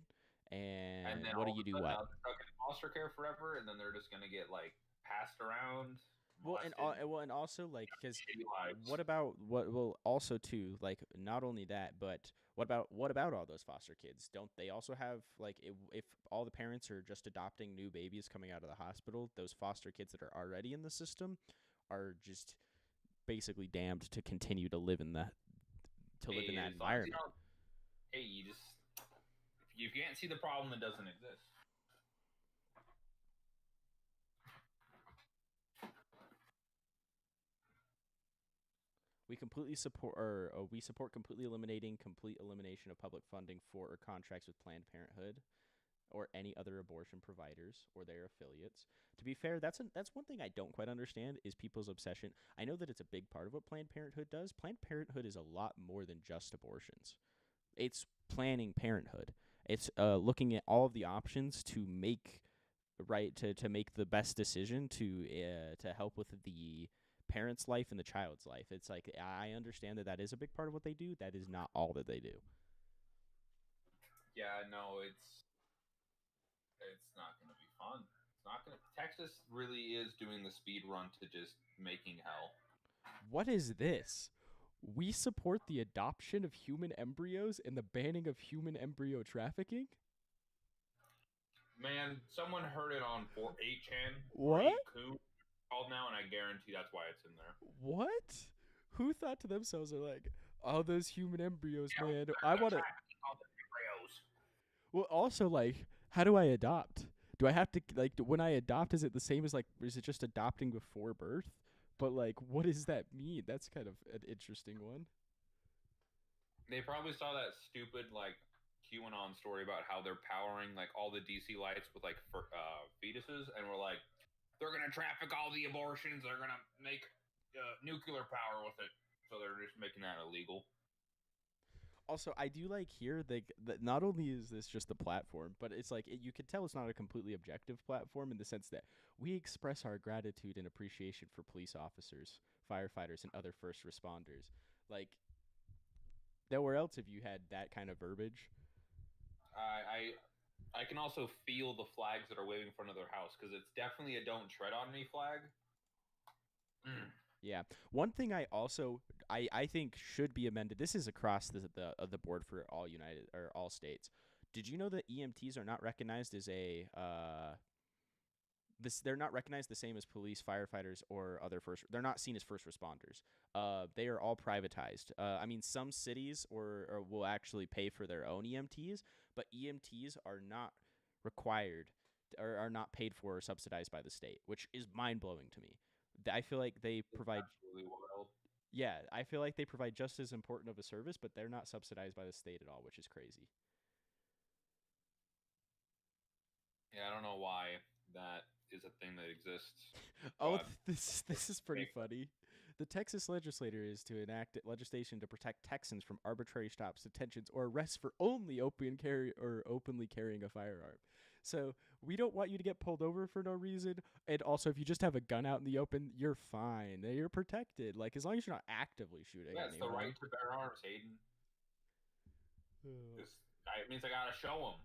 and then what do all you of a do? sudden What? now they're stuck in foster care forever, and then they're just gonna get like passed around. Well, and molested, and also like, because shitty lives. what about what? Well, also too, like not only that, but what about all those foster kids? Don't they also have like, if all the parents are just adopting new babies coming out of the hospital, those foster kids that are already in the system are just basically damned to continue to live in that Hey, that as long as you environment. don't- hey, you just if you can't see the problem, it doesn't exist. We completely support, or we support completely eliminating complete elimination of public funding for or contracts with Planned Parenthood or any other abortion providers or their affiliates. To be fair, that's one thing I don't quite understand is people's obsession. I know that it's a big part of what Planned Parenthood does. Planned Parenthood is a lot more than just abortions. It's planning parenthood. It's looking at all of the options to make to make the best decision to help with the parent's life and the child's life. It's like, I understand that is a big part of what they do. That is not all that they do. Yeah, no, it's not gonna be fun. It's not gonna. Texas really is doing the speed run to just making hell. What is this? We support the adoption of human embryos and the banning of human embryo trafficking? Man, someone heard it on 8chan. What? Called now, and I guarantee that's why it's in there. What? Who thought to themselves, are like, oh, those human embryos, Yeah, man. they're I want to. trafficking all the embryos. Well, also, like, how do I adopt? Do I have to, like, when I adopt, is it the same as, like, is it just adopting before birth? But like, what does that mean? That's kind of an interesting one. They probably saw that stupid like QAnon story about how they're powering like all the DC lights with like fetuses, and we're like, they're gonna traffic all the abortions. They're gonna make nuclear power with it, so they're just making that illegal. Also, I do like here that not only is this just a platform, but it's like you can tell it's not a completely objective platform in the sense that we express our gratitude and appreciation for police officers, firefighters, and other first responders. Like, nowhere else have you had that kind of verbiage. I can also feel the flags that are waving in front of their house because it's definitely a "Don't tread on me" flag. Yeah. One thing I also I think should be amended. This is across the board for all United or all states. Did you know that EMTs are not recognized as a they're not recognized the same as police, firefighters, or other they're not seen as first responders. They are all privatized. I mean, some cities or will actually pay for their own EMTs, but EMTs are not required or are not paid for or subsidized by the state, which is mind-blowing to me. I feel like they provide Absolutely wild. yeah, I feel like they provide just as important of a service, but they're not subsidized by the state at all, which is crazy. Yeah, I don't know why that is a thing that exists. Oh, but this is pretty fake. funny. The Texas legislature is to enact legislation to protect Texans from arbitrary stops, detentions, or arrests for only openly carrying a firearm. So we don't want you to get pulled over for no reason. And also, if you just have a gun out in the open, you're fine. You're protected. Like, as long as you're not actively shooting Yeah, it's the anyone. right to bear arms, Hayden. It means I gotta show them.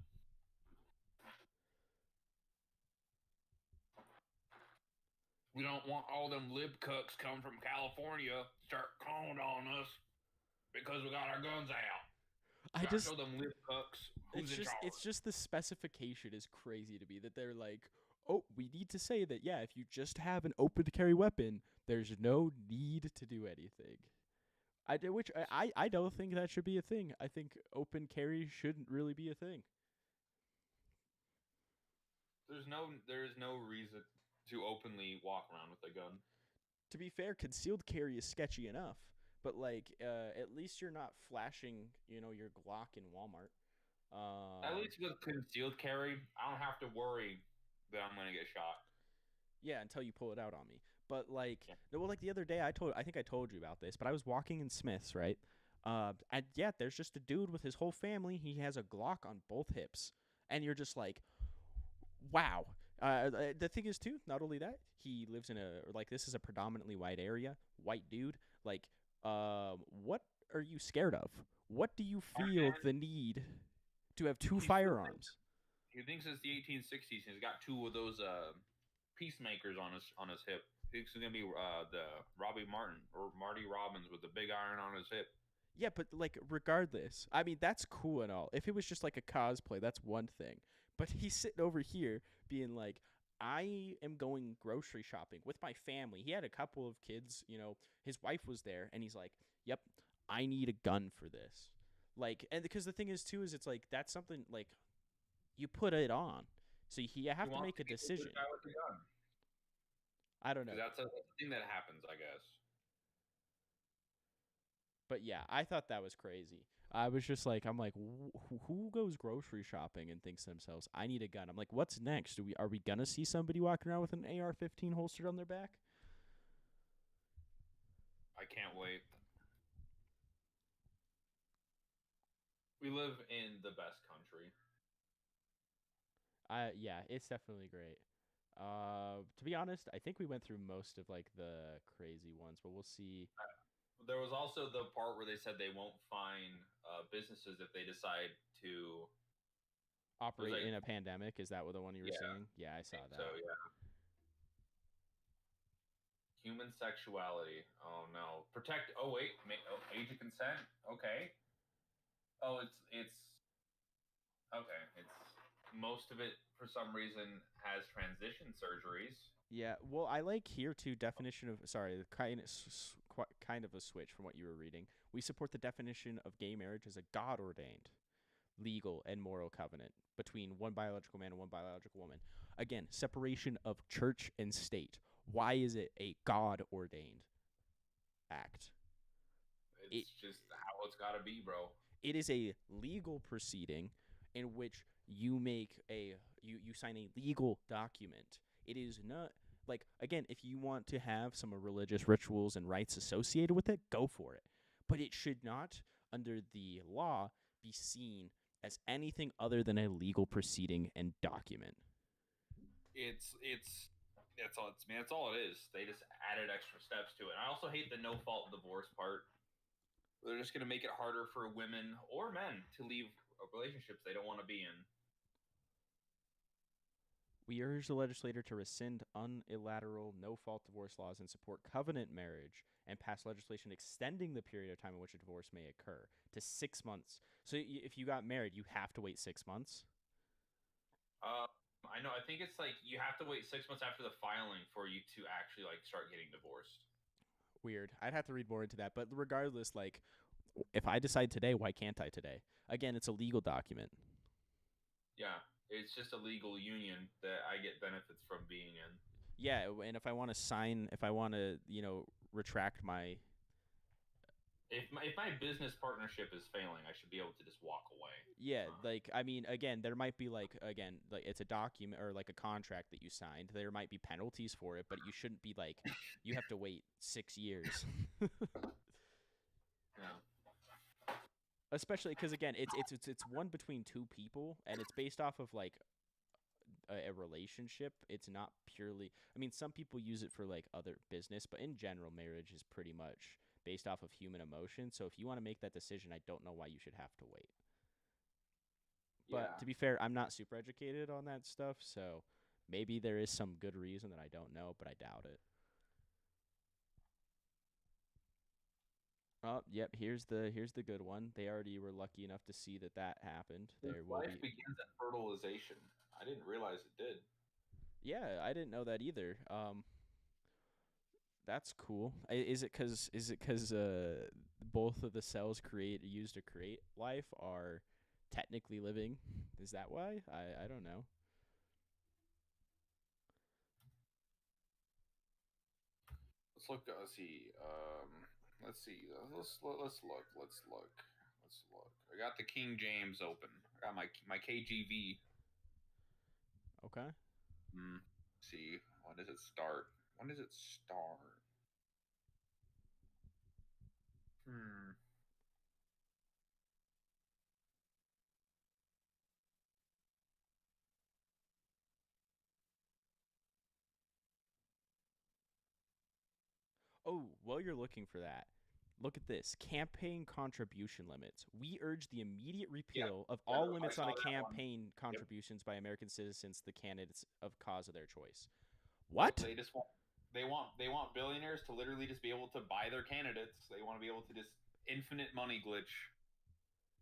We don't want all them lib cucks come from California start calling on us because we got our guns out. I just show them lib cucks who's in charge. it's just the specification is crazy to me that they're like, oh, we need to say that yeah, if you just have an open to carry weapon, there's no need to do anything. I don't think that should be a thing. I think open carry shouldn't really be a thing. There is no reason to openly walk around with a gun. To be fair, concealed carry is sketchy enough, but like at least you're not flashing, your Glock in Walmart. At least with concealed carry, I don't have to worry that I'm gonna get shot. Yeah, until you pull it out on me. But like, well, like the other day, I think I told you about this, but I was walking in Smith's, right? And yeah, there's just a dude with his whole family. He has a Glock on both hips, and you're just like, wow. The thing is too, not only that, he lives in this is a predominantly white area, white dude. Like, what are you scared of? What do you feel the need to have two firearms? He thinks it's the 1860s, and he's got two of those peacemakers on his hip. He thinks it's gonna be the Robbie Martin or Marty Robbins with the big iron on his hip. Yeah, but like regardless, I mean that's cool and all. If it was just like a cosplay, that's one thing. But he's sitting over here being like, I am going grocery shopping with my family. He had a couple of kids, his wife was there, and he's like, yep, I need a gun for this. Like, and because the thing is too, is it's like that's something like you put it on, so you have to make a decision. I don't know. That's a thing that happens, I guess. But yeah, I thought that was crazy. I was just like, I'm like, who goes grocery shopping and thinks to themselves, I need a gun? I'm like, what's next? Are we gonna see somebody walking around with an AR-15 holstered on their back? I can't wait. We live in the best country. Yeah, it's definitely great. To be honest, I think we went through most of like the crazy ones, but we'll see. There was also the part where they said they won't fine businesses if they decide to operate in a pandemic. Is that what the one you were saying? Yeah, I saw that. So yeah. Human sexuality. Oh no. Protect. Oh wait. Age of consent. Okay. Oh, it's okay. It's most of it for some reason has transition surgeries. Yeah, well, I like here too definition of kind of a switch from what you were reading. We support the definition of gay marriage as a God-ordained, legal, and moral covenant between one biological man and one biological woman. Again, separation of church and state. Why is it a God ordained act? It's just how it's got to be, bro. It is a legal proceeding in which you make you sign a legal document. It is not like, again, if you want to have some religious rituals and rites associated with it, go for it. But it should not, under the law, be seen as anything other than a legal proceeding and document. That's all it's man, that's all it is. They just added extra steps to it. I also hate the no fault divorce part. They're just gonna make it harder for women or men to leave relationships they don't want to be in. We urge the legislature to rescind unilateral no-fault divorce laws and support covenant marriage and pass legislation extending the period of time in which a divorce may occur to 6 months. So if you got married, you have to wait 6 months? I know. I think it's like you have to wait 6 months after the filing for you to actually like start getting divorced. Weird. I'd have to read more into that. But regardless, like, if I decide today, why can't I today? Again, it's a legal document. Yeah, it's just a legal union that I get benefits from being in. Yeah, and if I want to sign, if I want to, retract my... If my business partnership is failing, I should be able to just walk away. Yeah, like, I mean, again, there might be, like, it's a document or, like, a contract that you signed. There might be penalties for it, but you shouldn't be, like, you have to wait 6 years. Yeah. Especially because, again, it's one between two people, and it's based off of, like, a relationship. It's not purely... I mean, some people use it for, like, other business, but in general, marriage is pretty much based off of human emotion. So if you want to make that decision, I don't know why you should have to wait. But to be fair, I'm not super educated on that stuff, so maybe there is some good reason that I don't know, but I doubt it. Oh, yep, here's the good one. They already were lucky enough to see that happened. Life begins at fertilization. I didn't realize it did. Yeah, I didn't know that either. That's cool. Is it because both of the cells used to create life are technically living? Is that why? I don't know. Let's look. Let's see. Let's see. Let's look. I got the King James open. I got my KGV. Okay. See, when does it start? Oh, while you're looking for that, look at this. Campaign contribution limits. We urge the immediate repeal of all limits on campaign contributions by American citizens to the candidates of cause of their choice. What? They just want they want billionaires to literally just be able to buy their candidates. They want to be able to just infinite money glitch.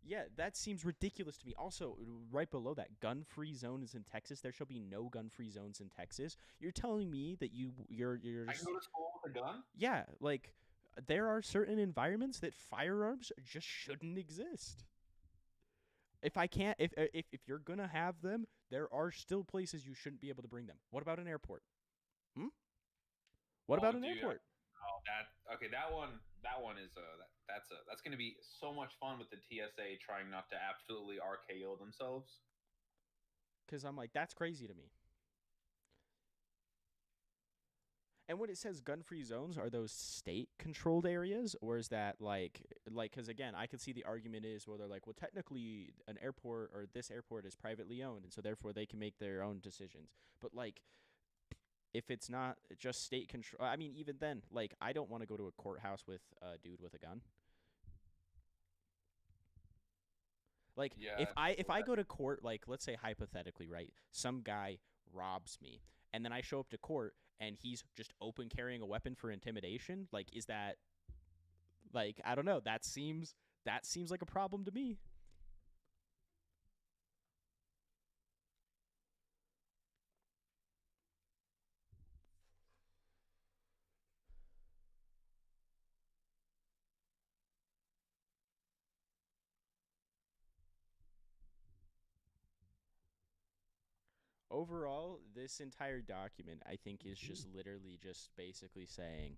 Yeah, that seems ridiculous to me. Also, right below that, gun-free zones in Texas. There shall be no gun-free zones in Texas. You're telling me that you're I can go to school with a gun? Yeah, like, there are certain environments that firearms just shouldn't exist. If you're gonna have them, there are still places you shouldn't be able to bring them. What about an airport? What about an airport? That one is that's going to be so much fun with the TSA trying not to absolutely RKO themselves. Because I'm like, that's crazy to me. And when it says gun-free zones, are those state-controlled areas, or is that like, because again, I can see the argument is, well, they're like, well, technically, an airport or this airport is privately owned, and so therefore they can make their own decisions. But like, if it's not just state control, I mean, even then, like, I don't want to go to a courthouse with a dude with a gun. Like, yeah, if I go to court, like, let's say hypothetically, right, some guy robs me, and then I show up to court, and he's just open carrying a weapon for intimidation, like, is that, like, I don't know, that seems like a problem to me. overall, this entire document, I think, is just literally just basically saying,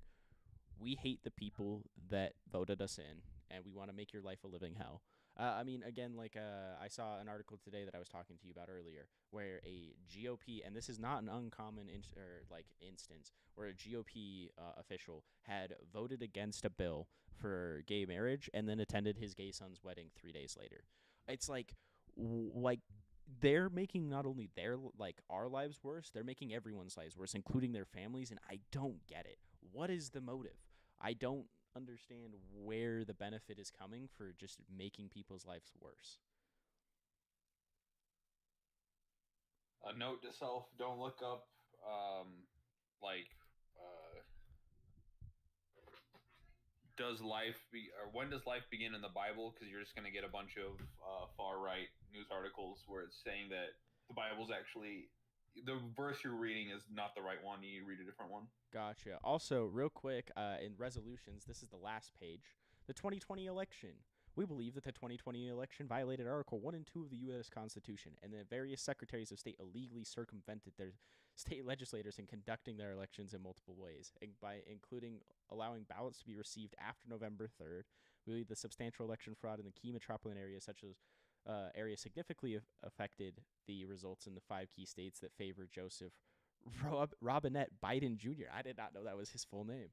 we hate the people that voted us in, and we want to make your life a living hell. I mean, again, like I saw an article today that I was talking to you about earlier, where a GOP, and this is not an uncommon instance, where a GOP official had voted against a bill for gay marriage and then attended his gay son's wedding 3 days later. It's like they're making not only our lives worse, they're making everyone's lives worse, including their families, and I don't get it. What is the motive? I don't understand where the benefit is coming for just making people's lives worse. A note to self: don't look up like does life be or when does life begin in the Bible? Because you're just going to get a bunch of far right news articles where it's saying that the Bible's actually the verse you're reading is not the right one. You need to read a different one. Gotcha. Also, real quick, in resolutions, this is the last page. The 2020 election. We believe that the 2020 election violated Article 1 and 2 of the U.S. Constitution, and that various secretaries of state illegally circumvented their state legislators in conducting their elections in multiple ways, by including allowing ballots to be received after November 3rd. We believe the substantial election fraud in the key metropolitan areas, such as areas significantly affected the results in the 5 key states that favor Joseph Robinette Biden Jr. I did not know that was his full name.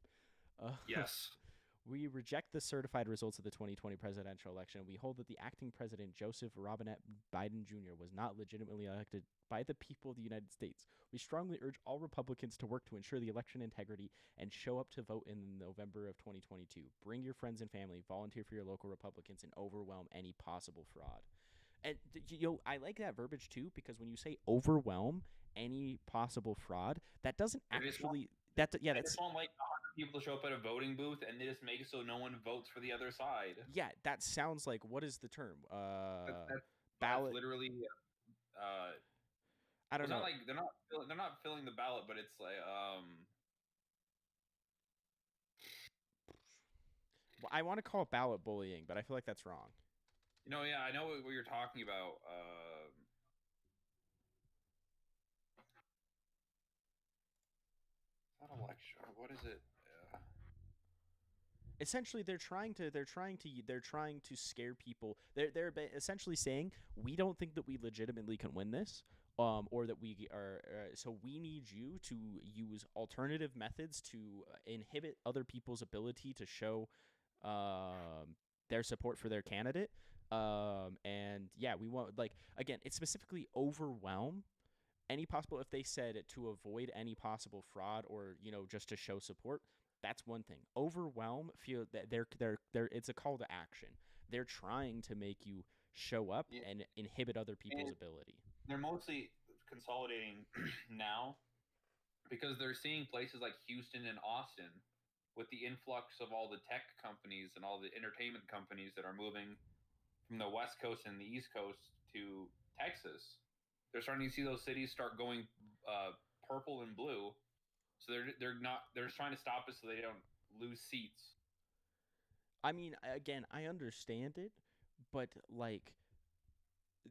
Yes. We reject the certified results of the 2020 presidential election. We hold that the acting president, Joseph Robinette Biden Jr., was not legitimately elected by the people of the United States. We strongly urge all Republicans to work to ensure the election integrity and show up to vote in November of 2022. Bring your friends and family, volunteer for your local Republicans, and overwhelm any possible fraud. And I like that verbiage too, because when you say overwhelm any possible fraud, that doesn't actually that's want like 100 people to show up at a voting booth and they just make it so no one votes for the other side. Yeah, that sounds like, what is the term? That's Ballot. Literally. I don't know. Not like they're not filling the ballot, but it's like Well, I want to call it ballot bullying, but I feel like that's wrong. Yeah, I know what you're talking about. Not election. What is it? Essentially, they're trying to scare people. They're essentially saying, we don't think that we legitimately can win this, or that we are. So we need you to use alternative methods to inhibit other people's ability to show their support for their candidate. And yeah, we want, like, again, it's specifically overwhelm any possible. If they said to avoid any possible fraud, or just to show support, that's one thing. Overwhelm, feel that they're it's a call to action. They're trying to make you show up and inhibit other people's ability. They're mostly consolidating now because they're seeing places like Houston and Austin with the influx of all the tech companies and all the entertainment companies that are moving from the West Coast and the East Coast to Texas. They're starting to see those cities start going purple and blue. So they're just trying to stop us so they don't lose seats. I mean, again, I understand it, but like,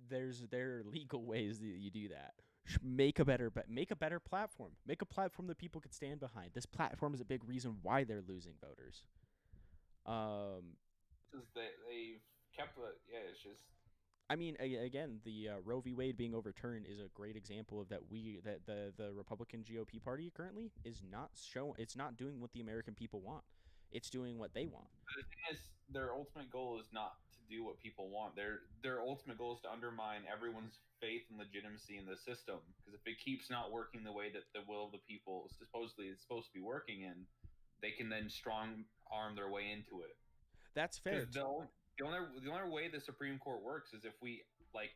there are legal ways that you do that. Make a better platform. Make a platform that people could stand behind. This platform is a big reason why they're losing voters. Because they've kept it's just. I mean, again, the Roe v. Wade being overturned is a great example of that. The Republican GOP party currently is not it's not doing what the American people want. It's doing what they want. But the thing is, their ultimate goal is not to do what people want. Their ultimate goal is to undermine everyone's faith and legitimacy in the system. Because if it keeps not working the way that the will of the people supposedly is supposed to be working in, they can then strong arm their way into it. That's fair. The only way the Supreme Court works is if we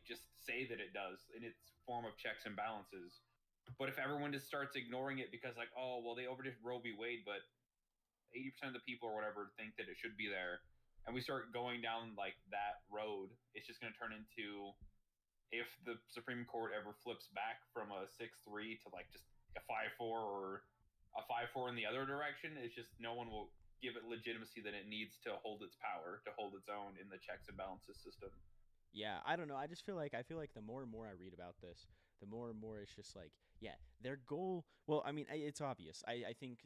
just say that it does in its form of checks and balances. But if everyone just starts ignoring it because they overdid Roe v. Wade, but 80% of the people or whatever think that it should be there, and we start going down that road, it's just going to turn into, if the Supreme Court ever flips back from a 6-3 to just a 5-4 or a 5-4 in the other direction, it's just no one will give it legitimacy that it needs to hold its power, to hold its own in the checks and balances system. Yeah, I don't know. I feel like the more and more I read about this, the more and more it's just like, yeah, their goal. Well, I mean, it's obvious. I think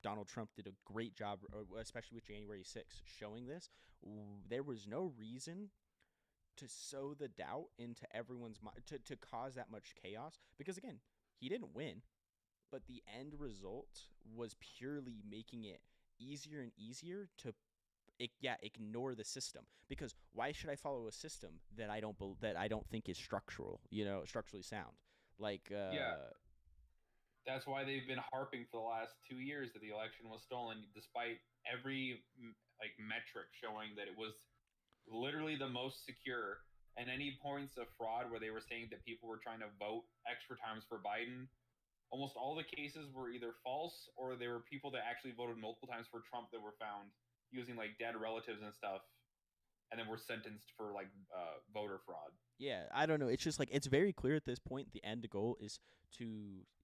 Donald Trump did a great job, especially with January 6th, showing this. There was no reason to sow the doubt into everyone's mind, to cause that much chaos, because again, he didn't win, but the end result was purely making it easier and easier to ignore the system. Because why should I follow a system that I don't think is structurally sound? Like That's why they've been harping for the last 2 years that the election was stolen, despite every metric showing that it was literally the most secure. And any points of fraud where they were saying that people were trying to vote extra times for Biden, almost all the cases were either false or there were people that actually voted multiple times for Trump that were found using like dead relatives and stuff, and then were sentenced for like voter fraud. Yeah, I don't know. It's just like, it's very clear at this point. The end goal is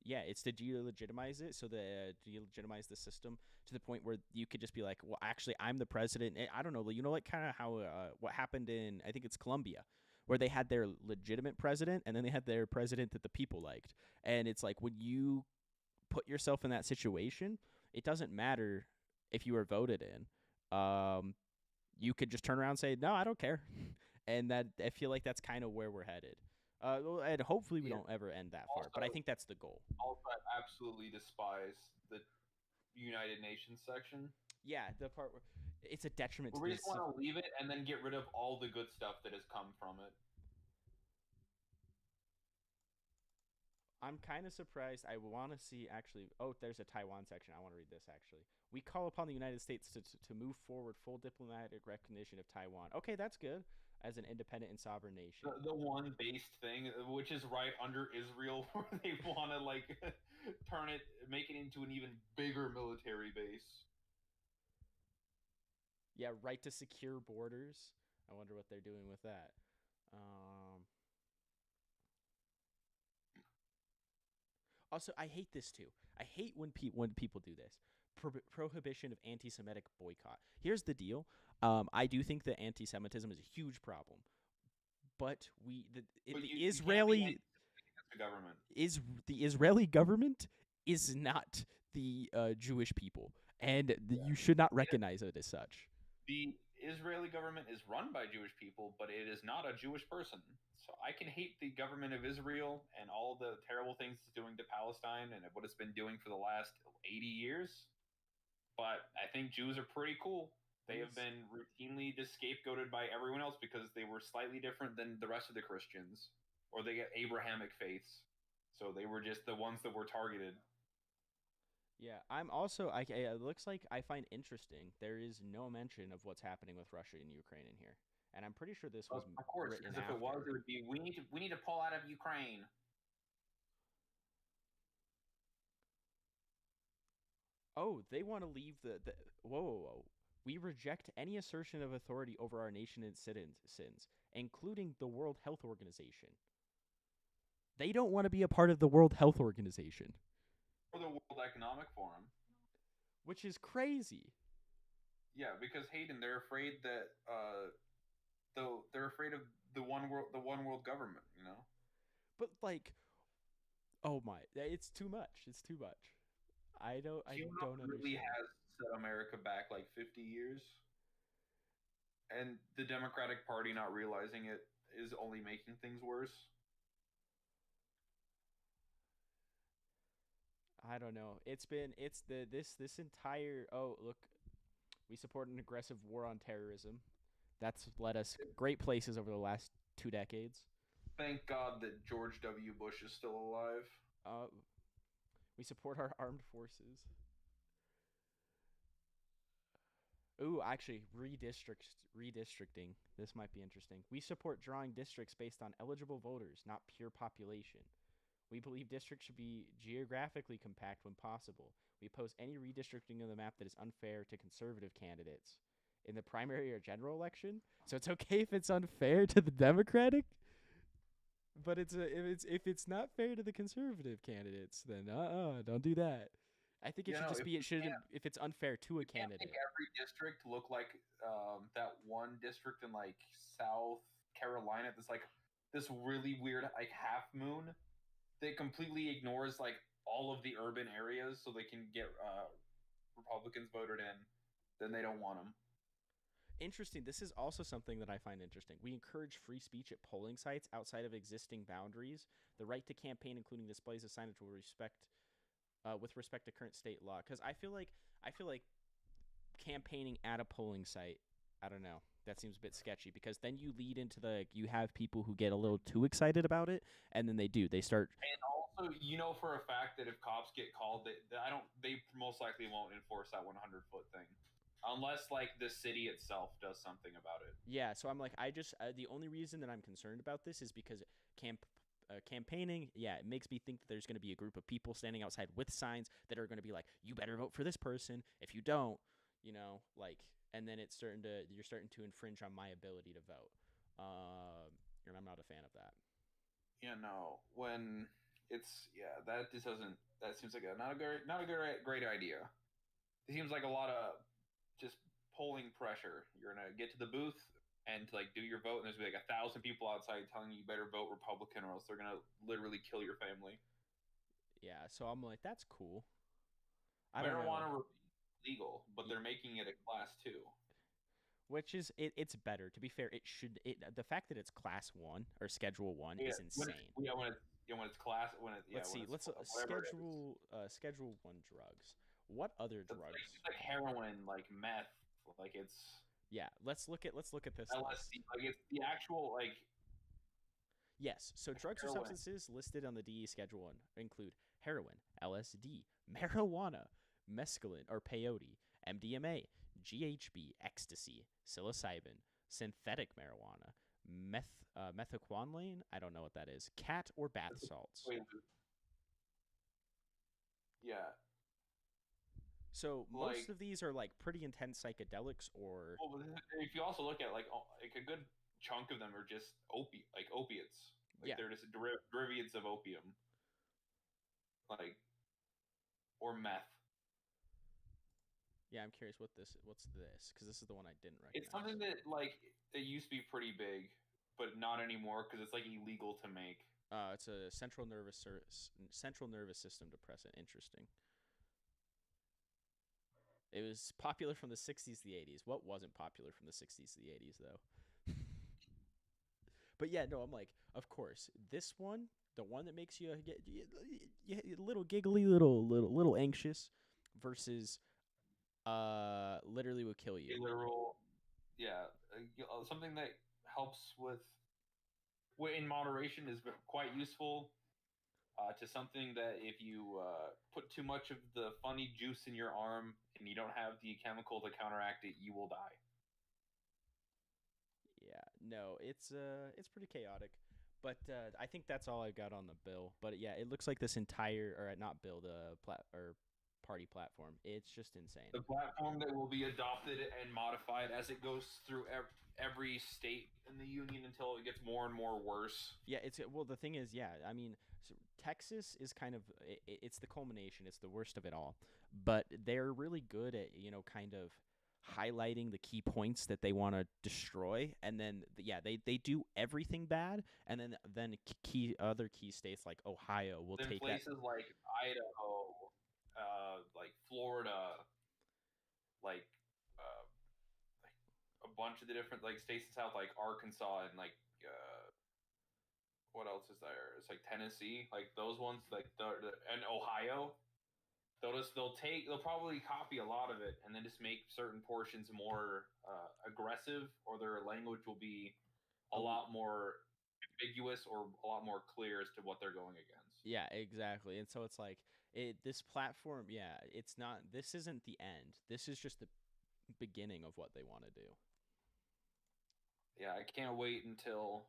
it's to delegitimize it, so delegitimize the system to the point where you could just be like, well, actually, I'm the president. I don't know, like kind of how what happened in, I think it's Colombia, where they had their legitimate president and then they had their president that the people liked. And it's like, when you put yourself in that situation, it doesn't matter if you were voted in. You could just turn around and say, no, I don't care. And that, I feel like that's kind of where we're headed. And hopefully we don't ever end that far, but I think that's the goal. Also, I absolutely despise the United Nations section. Yeah, the part where it's a detriment to we just want to leave it and then get rid of all the good stuff that has come from it. I'm kind of surprised. I want to see, actually. Oh, there's a Taiwan section. I want to read this, actually. We call upon the United States to move forward full diplomatic recognition of Taiwan. Okay, that's good. As an independent and sovereign nation. The one based thing, which is right under Israel, where they want to like make it into an even bigger military base. Yeah, right to secure borders. I wonder what they're doing with that. Also, I hate this too. I hate when people do this. Prohibition of anti-Semitic boycott. Here's the deal. I do think that anti-Semitism is a huge problem, but the Israeli government is not the Jewish people, and you should not recognize it as such. The Israeli government is run by Jewish people, but it is not a Jewish person. So I can hate the government of Israel and all the terrible things it's doing to Palestine and what it's been doing for the last 80 years. But I think Jews are pretty cool. They have been routinely just scapegoated by everyone else because they were slightly different than the rest of the Christians, or they get Abrahamic faiths. So they were just the ones that were targeted. Yeah, I'm also. It looks like I find interesting. There is no mention of what's happening with Russia and Ukraine in here, and I'm pretty sure this was. Of course, because if it was, it would be we need to pull out of Ukraine. Oh, they want to leave the whoa. We reject any assertion of authority over our nation and citizens, including the World Health Organization. They don't want to be a part of the World Health Organization. Or the World Economic Forum. Which is crazy. Yeah, because Hayden, they're afraid that they're afraid of the one world government, you know? But like, oh my, it's too much. It's too much. I don't understand. Really has set America back like 50 years, and the Democratic Party not realizing it is only making things worse. I don't know. This entire, oh look, we support an aggressive war on terrorism. That's led us great places over the last 2 decades. Thank God that George W. Bush is still alive. We support our armed forces. Ooh, actually, redistricting. This might be interesting. We support drawing districts based on eligible voters, not pure population. We believe districts should be geographically compact when possible. We oppose any redistricting of the map that is unfair to conservative candidates in the primary or general election. So it's okay if it's unfair to the Democratic, but if it's not fair to the conservative candidates, then don't do that. I think it should just be if it's unfair to a candidate. Make every district look like that one district in like South Carolina that's like this really weird like half moon that completely ignores like all of the urban areas so they can get Republicans voted in, then they don't want them. Interesting. This is also something that I find interesting. We encourage free speech at polling sites outside of existing boundaries. The right to campaign, including displays of signage, will with respect to current state law. Because I feel like campaigning at a polling site, I don't know. That seems a bit sketchy because then you lead into you have people who get a little too excited about it, and then they start. And also, you know for a fact that if cops get called, they most likely won't enforce that 100-foot thing. Unless, like, the city itself does something about it. Yeah, so I'm like, the only reason that I'm concerned about this is because campaigning, yeah, it makes me think that there's going to be a group of people standing outside with signs that are going to be like, you better vote for this person. If you don't, and then you're starting to infringe on my ability to vote. And I'm not a fan of that. Yeah, no. When that seems like not a great idea. It seems like a lot of just polling pressure. You're gonna get to the booth and to do your vote, and there's gonna be 1,000 people outside telling you better vote Republican or else they're gonna literally kill your family. Yeah, so I'm like, that's cool. I don't know. Marijuana legal, but they're making it a class 2. Which is it's better. To be fair, the fact that it's class 1 or schedule 1 is insane. When it's class let's see. Let's schedule 1 drugs. What other drugs? Like heroin, like meth, like it's. Yeah, let's look at this LSD, list. Like it's the actual like. Yes, so drugs or substances listed on the DE Schedule 1 include heroin, LSD, marijuana, mescaline or peyote, MDMA, GHB, ecstasy, psilocybin, synthetic marijuana, methaqualone, I don't know what that is, cat or bath salts. Yeah. So most of these are pretty intense psychedelics, or. Well, if you also look at like a good chunk of them are just opiates. They're just derivatives of opium. Or meth. Yeah, I'm curious what's this? Because this is the one I didn't recognize. It's something that it used to be pretty big, but not anymore because it's illegal to make. It's a central nervous system depressant. Interesting. It was popular from the 60s to the 80s. What wasn't popular from the 60s to the 80s, though? But yeah, no, I'm like, of course, this one, the one that makes you get a little giggly, little anxious, versus literally will kill you. Something that helps with in moderation is quite useful. To something that if you put too much of the funny juice in your arm and you don't have the chemical to counteract it, you will die. Yeah, no, it's pretty chaotic, but I think that's all I've got on the bill. But yeah, it looks like this entire, or not bill, the party platform, it's just insane. The platform that will be adopted and modified as it goes through every state in the union until it gets more and more worse. Yeah, the thing is, yeah, I mean, so Texas is kind of it's the culmination, it's the worst of it all, but they're really good at kind of highlighting the key points that they want to destroy, and then they do everything bad, and then other key states like Ohio will take places like Idaho, like Florida, like a bunch of the different states in South, like Arkansas and what else is there? It's like Tennessee, those ones, and Ohio. They'll probably copy a lot of it and then just make certain portions more aggressive, or their language will be a lot more ambiguous or a lot more clear as to what they're going against. Yeah, exactly. And so it's like this platform, yeah, it's not. This isn't the end. This is just the beginning of what they want to do. Yeah, I can't wait until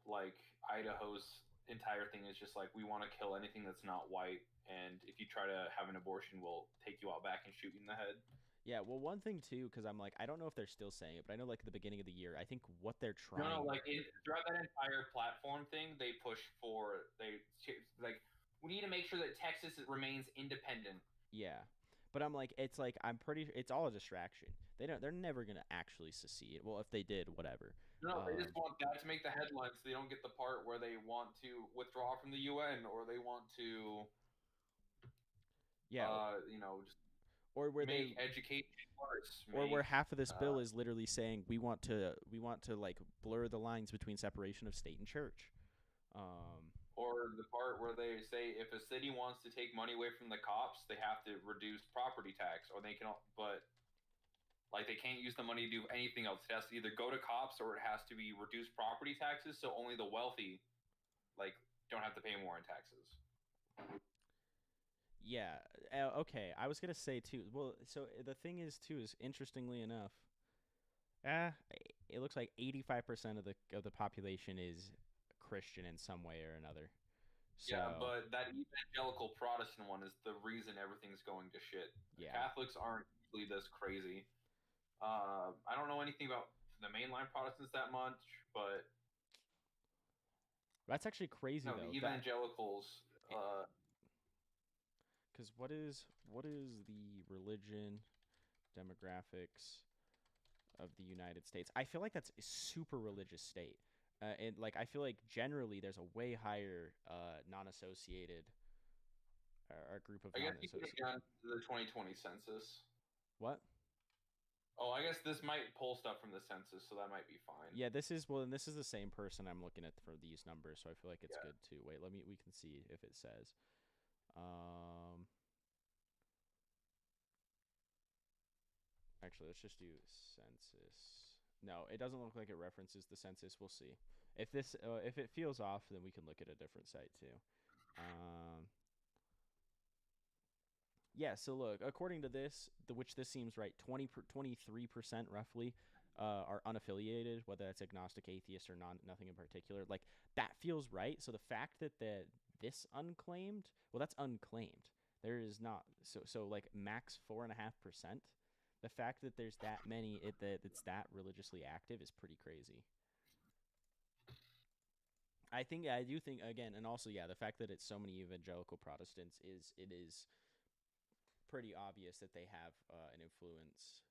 Idaho's entire thing is just we want to kill anything that's not white, and if you try to have an abortion, we'll take you out back and shoot you in the head. Yeah, well, one thing too, because I'm I don't know if they're still saying it, but I know at the beginning of the year, I think what they're trying. No, throughout that entire platform thing, they push for we need to make sure that Texas remains independent. Yeah, but I'm it's all a distraction. They're never gonna actually secede. Well, if they did, whatever. No, they just want that to make the headlines. So they don't get the part where they want to withdraw from the UN or they want to, Yeah, just or where make they education worse. or where make, half of this bill is literally saying we want to like blur the lines between separation of state and church. Or the part where they say if a city wants to take money away from the cops, they have to reduce property tax, or they can, but like they can't use the money to do anything else. It has to either go to cops or it has to be reduced property taxes, so only the wealthy, like, don't have to pay more in taxes. Yeah. Okay. I was gonna say too. Well, so the thing is too is interestingly enough, it looks like 85% of the population is Christian in some way or another. So, Yeah, but that evangelical Protestant one is the reason everything's going to shit. Yeah. Catholics aren't usually this crazy. I don't know anything about the mainline Protestants that much, but that's actually crazy no, though. the evangelicals. Because what is the religion demographics of the United States? I feel like that's a super religious state, and like I feel like generally there's a way higher non-associated or group of I guess you non-associated. can get to the 2020 census. What? Oh, I guess this might pull stuff from the census, so that might be fine. Yeah, this is and this is the same person I'm looking at for these numbers, so I feel like it's good too. Wait, we can see if it says. Actually, let's just do census. No, it doesn't look like it references the census. We'll see. If it feels off, then we can look at a different site too. Yeah, so look, according to this, which this seems right, 23% roughly are unaffiliated, whether that's agnostic, atheist, or nothing in particular. Like, that feels right. So the fact that this unclaimed, well, that's unclaimed. There is not, so like max 4.5%. The fact that there's that many, that it's that religiously active is pretty crazy. I do think, again, and also, yeah, the fact that it's so many evangelical Protestants is pretty obvious that they have an influence.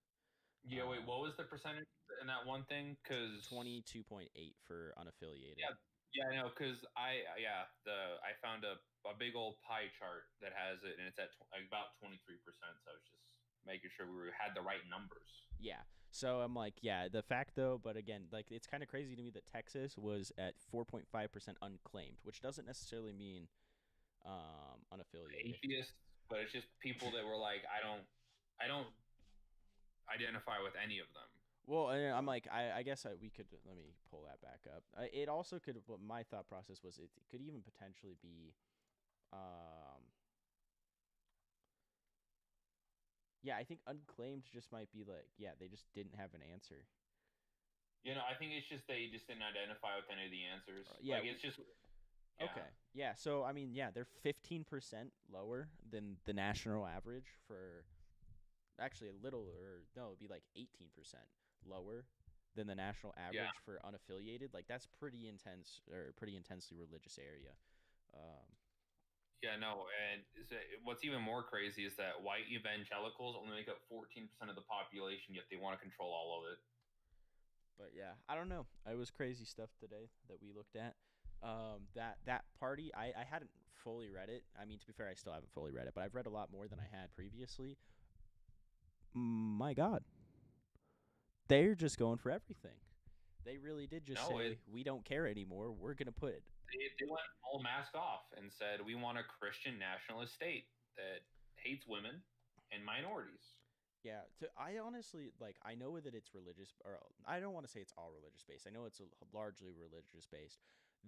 Yeah, wait, what was the percentage in that one thing? Because 22.8 for unaffiliated. Yeah, I know. Because I found a big old pie chart that has it, and it's at about 23%. So I was just making sure we had the right numbers. Yeah. So I'm like, yeah, the fact though, but again, like it's kind of crazy to me that Texas was at 4.5% unclaimed, which doesn't necessarily mean unaffiliated. Atheists, but it's just people that were like, I don't identify with any of them. Well, I'm like, I guess we could, let me pull that back up. It also could, what my thought process was, it could even potentially be, yeah, I think unclaimed just might be like, yeah, they just didn't have an answer. I think it's just they just didn't identify with any of the answers. Yeah, like, it's just. Yeah. Okay. Yeah. So I mean, yeah, they're 15% lower than the national average for. Actually, a little, or no, it'd be like 18% lower than the national average for unaffiliated. Like that's pretty intense, or pretty intensely religious area. Yeah, no, and what's even more crazy is that white evangelicals only make up 14% of the population, yet they want to control all of it. But yeah, I don't know. It was crazy stuff today that we looked at. That party, I hadn't fully read it. I mean, to be fair, I still haven't fully read it, but I've read a lot more than I had previously. My God, they're just going for everything. They really did just say, we don't care anymore. We're going to put it. They went all mask off and said, we want a Christian nationalist state that hates women and minorities. Yeah, I honestly, like, I know that it's religious, or I don't want to say it's all religious based. I know it's largely religious based.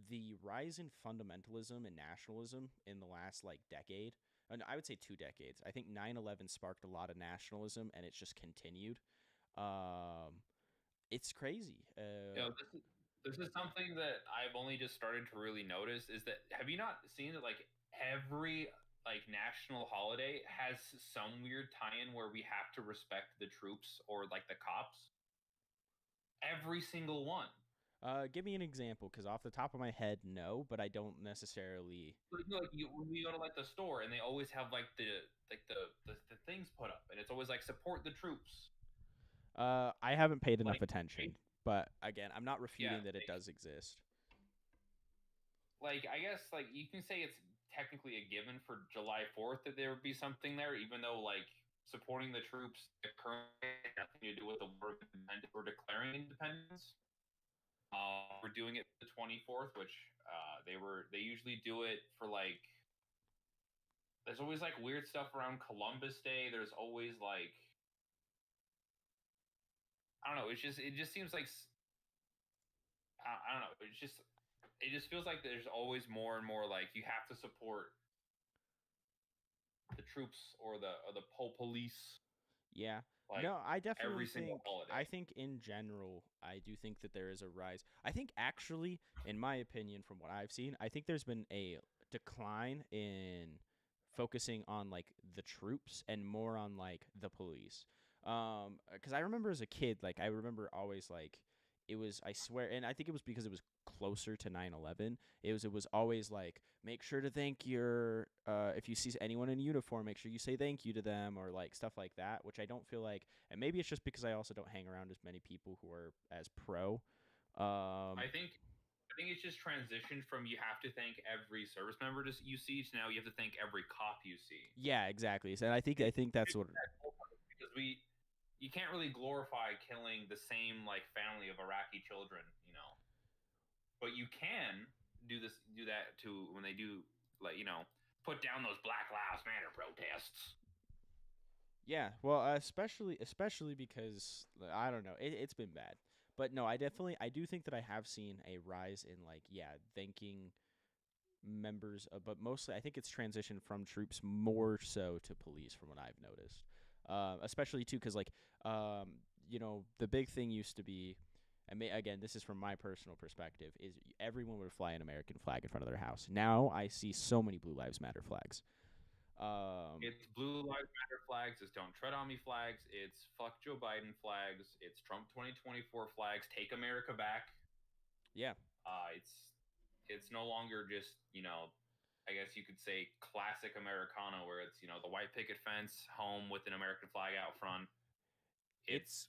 The rise in fundamentalism and nationalism in the last, like, decade, and I would say 2 decades. I think 9/11 sparked a lot of nationalism, and it's just continued. It's crazy. This is something that I've only just started to really notice, is that, have you not seen that, like, every national holiday has some weird tie-in where we have to respect the troops or like the cops? Every single one. Give me an example, because off the top of my head, no, but I don't necessarily. When we go to like the store, and they always have like the things put up, and it's always like support the troops. I haven't paid enough Like, attention, but again, I'm not refuting that it they- does exist. Like, I guess, like, you can say it's technically a given for July 4th that there would be something there, even though, like, supporting the troops currently has nothing to do with the war of independence or declaring independence. We're doing it the 24th, which they usually do it for, like, there's always, like, weird stuff around Columbus Day. There's always, like, I don't know. It just seems like I don't know. It just feels like there's always more and more like you have to support the troops or the police. Yeah. Like, No, I definitely every single think holiday. I think in general, I do think that there is a rise. I think actually, in my opinion, from what I've seen, I think there's been a decline in focusing on like the troops and more on like the police. Because I remember as a kid, like I remember always like it was I swear, and I think it was because it was closer to 9/11. It was always like make sure to thank your if you see anyone in uniform, make sure you say thank you to them or like stuff like that, which I don't feel like, and maybe it's just because I also don't hang around as many people who are as pro. I think it's just transitioned from you have to thank every service member you see to now you have to thank every cop you see. Yeah, exactly. So I think that's what. Because you can't really glorify killing the same like family of Iraqi children, but you can do that to when they do like put down those Black Lives Matter protests. Yeah, well, especially because I don't know, it's been bad, but no, I do think that I have seen a rise in like thanking members, but mostly I think it's transitioned from troops more so to police from what I've noticed, especially too because like the big thing used to be. Again, this is from my personal perspective, is everyone would fly an American flag in front of their house. Now I see so many Blue Lives Matter flags. It's Blue Lives Matter flags. It's Don't Tread on Me flags. It's Fuck Joe Biden flags. It's Trump 2024 flags. Take America Back. Yeah. It's no longer just I guess you could say classic Americana, where it's the white picket fence, home with an American flag out front. It's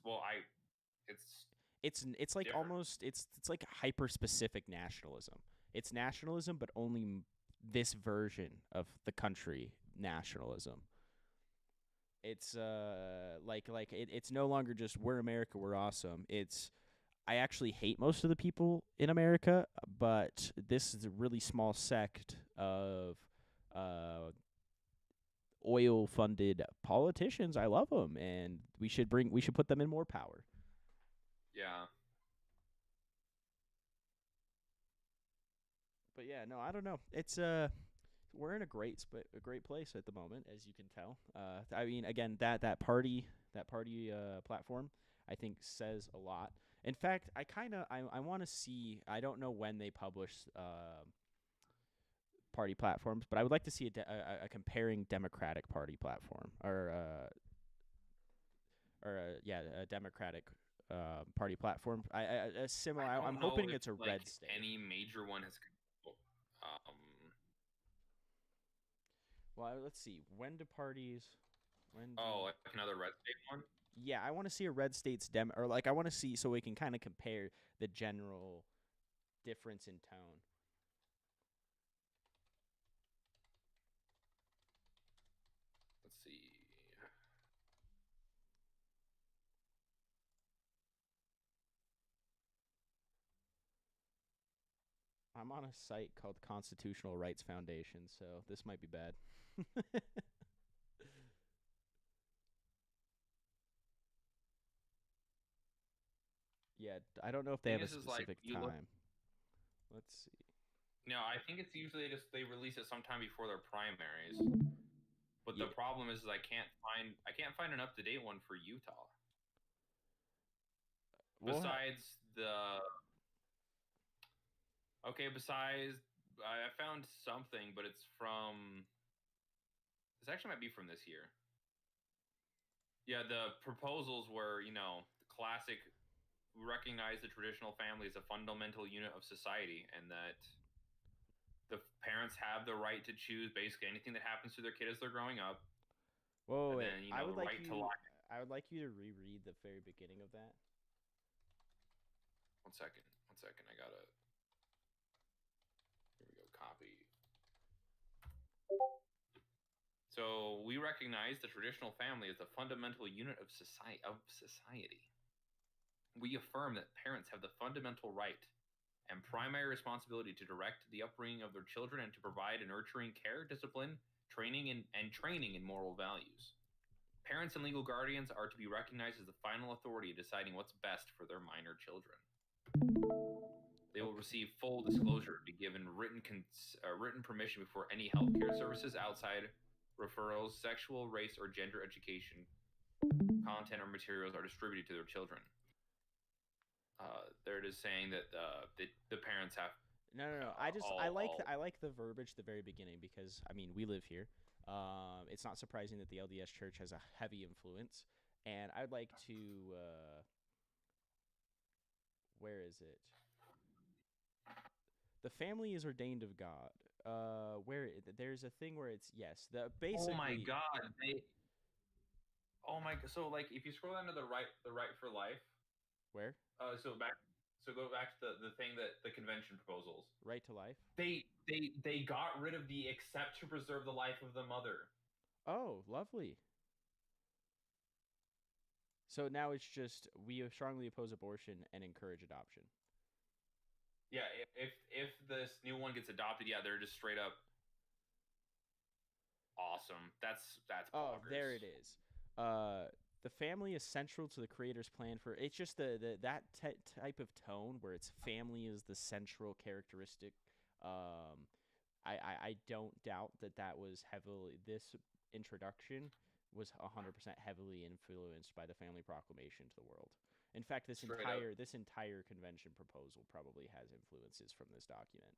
like different. almost it's like hyper specific nationalism. It's nationalism, but only this version of the country nationalism. It's it's no longer just we're America, we're awesome. It's I actually hate most of the people in America, but this is a really small sect of oil funded politicians. I love them, and we should put them in more power. Yeah. But yeah, no, I don't know. It's we're in a great place at the moment, as you can tell. I mean, again, that party platform, I think says a lot. In fact, I want to see. I don't know when they publish party platforms, but I would like to see a comparing Democratic Party platform or a Democratic party platform. A similar. I'm don't know hoping if, it's a like, red state. Any major one has. Well, let's see. When do parties? Like another red state one. Yeah, I want to see a red state's or like I want to see so we can kind of compare the general difference in tone. Let's see. I'm on a site called Constitutional Rights Foundation, so this might be bad. Yeah, I don't know if they have a specific time. Let's see. No, I think it's usually just they release it sometime before their primaries. But the problem is I can't find an up-to-date one for Utah. Besides I found something, but it's from. This actually might be from this year. Yeah, the proposals were, the classic recognize the traditional family as a fundamental unit of society, and that the parents have the right to choose basically anything that happens to their kid as they're growing up. Whoa, and then, I would the like right you. to life. I would like you to reread the very beginning of that. 1 second. 1 second. I gotta. Here we go. Copy. So we recognize the traditional family as the fundamental unit of society. We affirm that parents have the fundamental right and primary responsibility to direct the upbringing of their children and to provide a nurturing care, discipline, training, and training in moral values. Parents and legal guardians are to be recognized as the final authority in deciding what's best for their minor children. They will receive full disclosure, be given written permission before any healthcare services outside referrals, sexual, race, or gender education content or materials are distributed to their children. There it is saying that the parents have. No. I like the verbiage at the very beginning because I mean we live here. It's not surprising that the LDS Church has a heavy influence, and I'd like to. Where is it? The family is ordained of God. There's a thing where it's yes. The basically. Oh my God! So like if you scroll down to the right for life. Where? So go back to the thing that the convention proposals. Right to life. They got rid of the except to preserve the life of the mother. Oh, lovely. So now it's just we strongly oppose abortion and encourage adoption. Yeah, if this new one gets adopted, yeah, they're just straight up awesome. That's Oh, bonkers. there it is. The family is central to the creator's plan for it's just that type of tone where it's family is the central characteristic. I don't doubt that was heavily this introduction was 100% heavily influenced by the Family Proclamation to the world. In fact, this entire convention proposal probably has influences from this document.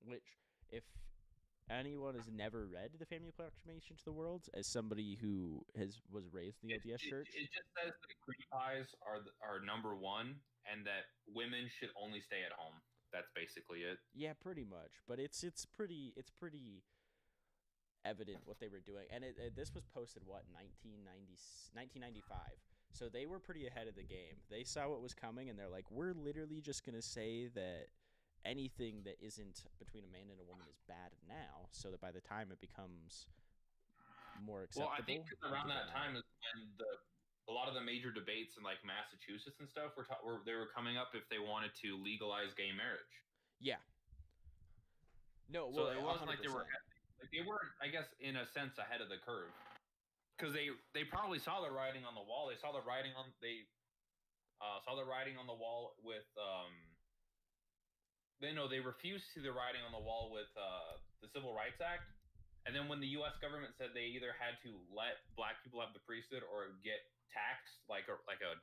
Which if anyone has never read the Family Proclamation to the world, as somebody who was raised in the LDS Church, it just says that cream pies are number one, and that women should only stay at home. That's basically it. Yeah, pretty much. But it's pretty evident what they were doing, and this was posted 1995. So they were pretty ahead of the game. They saw what was coming, and they're like, we're literally just gonna say that anything that isn't between a man and a woman is bad now, so that by the time it becomes more acceptable. Well, I think around that time is when a lot of the major debates in like Massachusetts and stuff were coming up if they wanted to legalize gay marriage. Yeah. No, so well, it wasn't 100%. like they weren't, I guess, in a sense, ahead of the curve, because they probably saw the writing on the wall. They saw the writing on the wall with They refused to see the writing on the wall with the Civil Rights Act, and then when the U.S. government said they either had to let black people have the priesthood or get taxed like a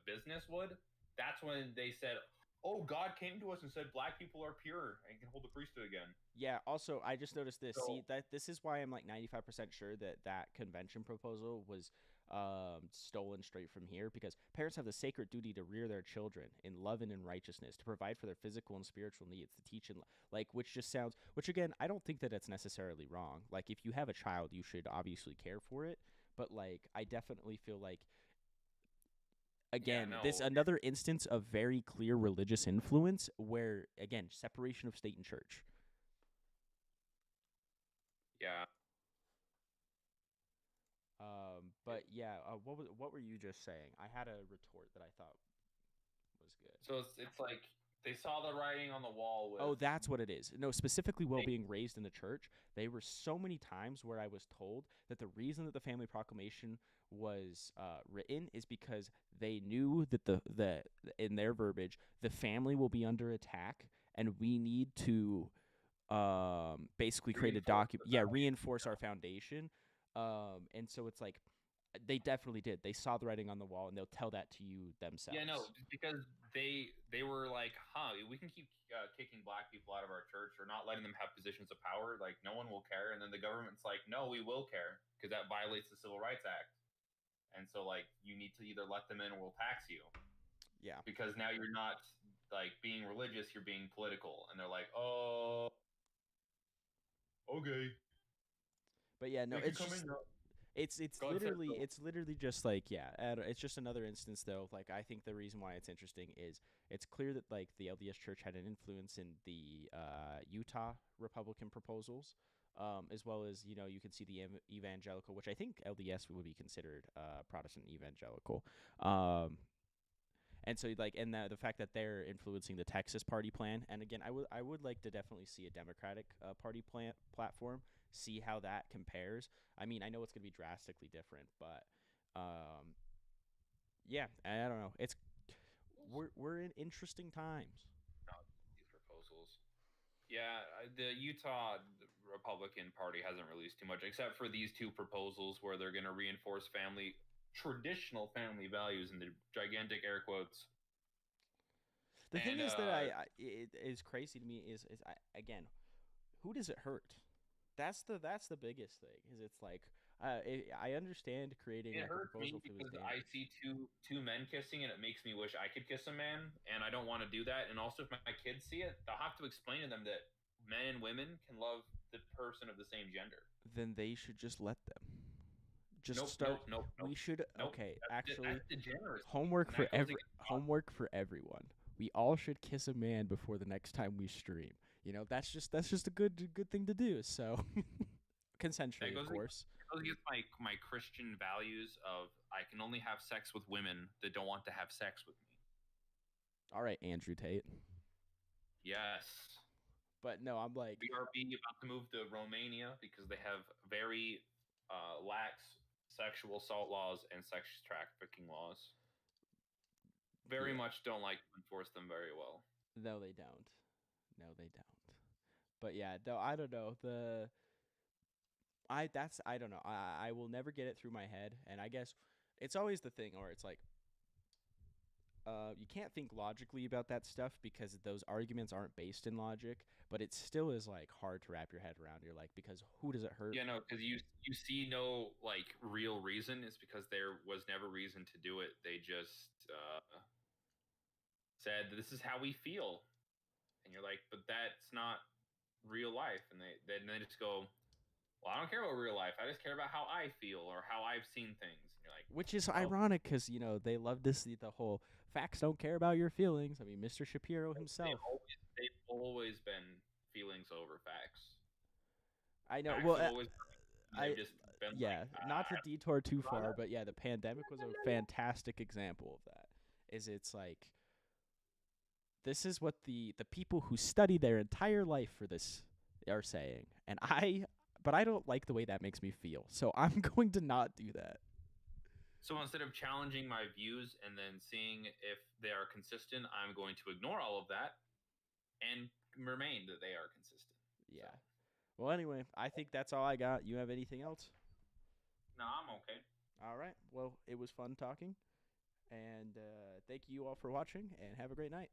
business would, that's when they said, "Oh, God came to us and said black people are pure and can hold the priesthood again." Yeah. Also, I just noticed this. See, this is why I'm like 95% sure that convention proposal was stolen straight from here, because parents have the sacred duty to rear their children in love and in righteousness, to provide for their physical and spiritual needs, to teach and which again, I don't think that it's necessarily wrong. Like, if you have a child, you should obviously care for it, but like, I definitely feel like, again, this another instance of very clear religious influence where, again, separation of state and church. Yeah. But yeah, what were you just saying? I had a retort that I thought was good. So it's like they saw the writing on the wall with. Oh, that's what it is. No, specifically while being raised in the church, there were so many times where I was told that the reason that the Family Proclamation was written is because they knew that in their verbiage, the family will be under attack, and we need to basically create a document. Yeah, reinforce our foundation. And so it's like, they definitely did. They saw the writing on the wall, and they'll tell that to you themselves. Yeah, no, because they were like, we can keep kicking black people out of our church or not letting them have positions of power. Like, no one will care. And then the government's like, no, we will care, because that violates the Civil Rights Act. And so, like, you need to either let them in or we'll tax you. Yeah. Because now you're not, like, being religious, you're being political. And they're like, oh, okay. But yeah, no, it's just, It's Go ahead, literally Phil. it's literally just like it's just another instance though. Like I think the reason why it's interesting is it's clear that like the LDS Church had an influence in the Utah Republican proposals, as well as you can see the evangelical, which I think LDS would be considered Protestant evangelical, and so like and the fact that they're influencing the Texas party plan, and again I would like to definitely see a Democratic party platform, see how that compares. I mean, I know it's going to be drastically different, but yeah, I don't know. We're in interesting times. These proposals. Yeah, the Utah Republican Party hasn't released too much, except for these two proposals where they're going to reinforce traditional family values in the gigantic air quotes. The thing And, is that it is crazy to me is again, who does it hurt? That's the biggest thing. Is it's like I understand creating It like, a hurts me proposal for because this I see two men kissing, and it makes me wish I could kiss a man, and I don't want to do that. And also, if my kids see it, I'll have to explain to them that men and women can love the person of the same gender. Then they should just let them. Just Nope, start. nope. We should. Nope. Okay, That's actually, degenerate. homework And for that goes every against God. homework for everyone. We all should kiss a man before the next time we stream. That's just a good thing to do. So, consensually, of course. It goes against my Christian values of I can only have sex with women that don't want to have sex with me. All right, Andrew Tate. Yes. But no, I'm like, BRB about to move to Romania because they have very lax sexual assault laws and sex trafficking laws. Very Yeah. much don't like to enforce them very well. No, they don't. No, they don't. But yeah, though I don't know I don't know. I will never get it through my head, and I guess it's always the thing where it's like, you can't think logically about that stuff because those arguments aren't based in logic. But it still is like hard to wrap your head around. You're like, because who does it hurt? Yeah, no, because you see no like real reason. It's because there was never reason to do it. They just said this is how we feel, and you're like, but that's not real life. And they just go, well, I don't care about real life. I just care about how I feel or how I've seen things. And you're like, Which is well, ironic because they love to see the whole facts don't care about your feelings. I mean, Mr. Shapiro himself. they've always been feelings over facts. I know. Facts Well, have always they've just been yeah, like, not to detour too I'd far, rather- but yeah, the pandemic was a fantastic example of that. It's like, this is what the people who study their entire life for this are saying, and but I don't like the way that makes me feel, so I'm going to not do that. So instead of challenging my views and then seeing if they are consistent, I'm going to ignore all of that and remain that they are consistent. Yeah. Well, anyway, I think that's all I got. You have anything else? No, I'm okay. All right. Well, it was fun talking, and thank you all for watching, and have a great night.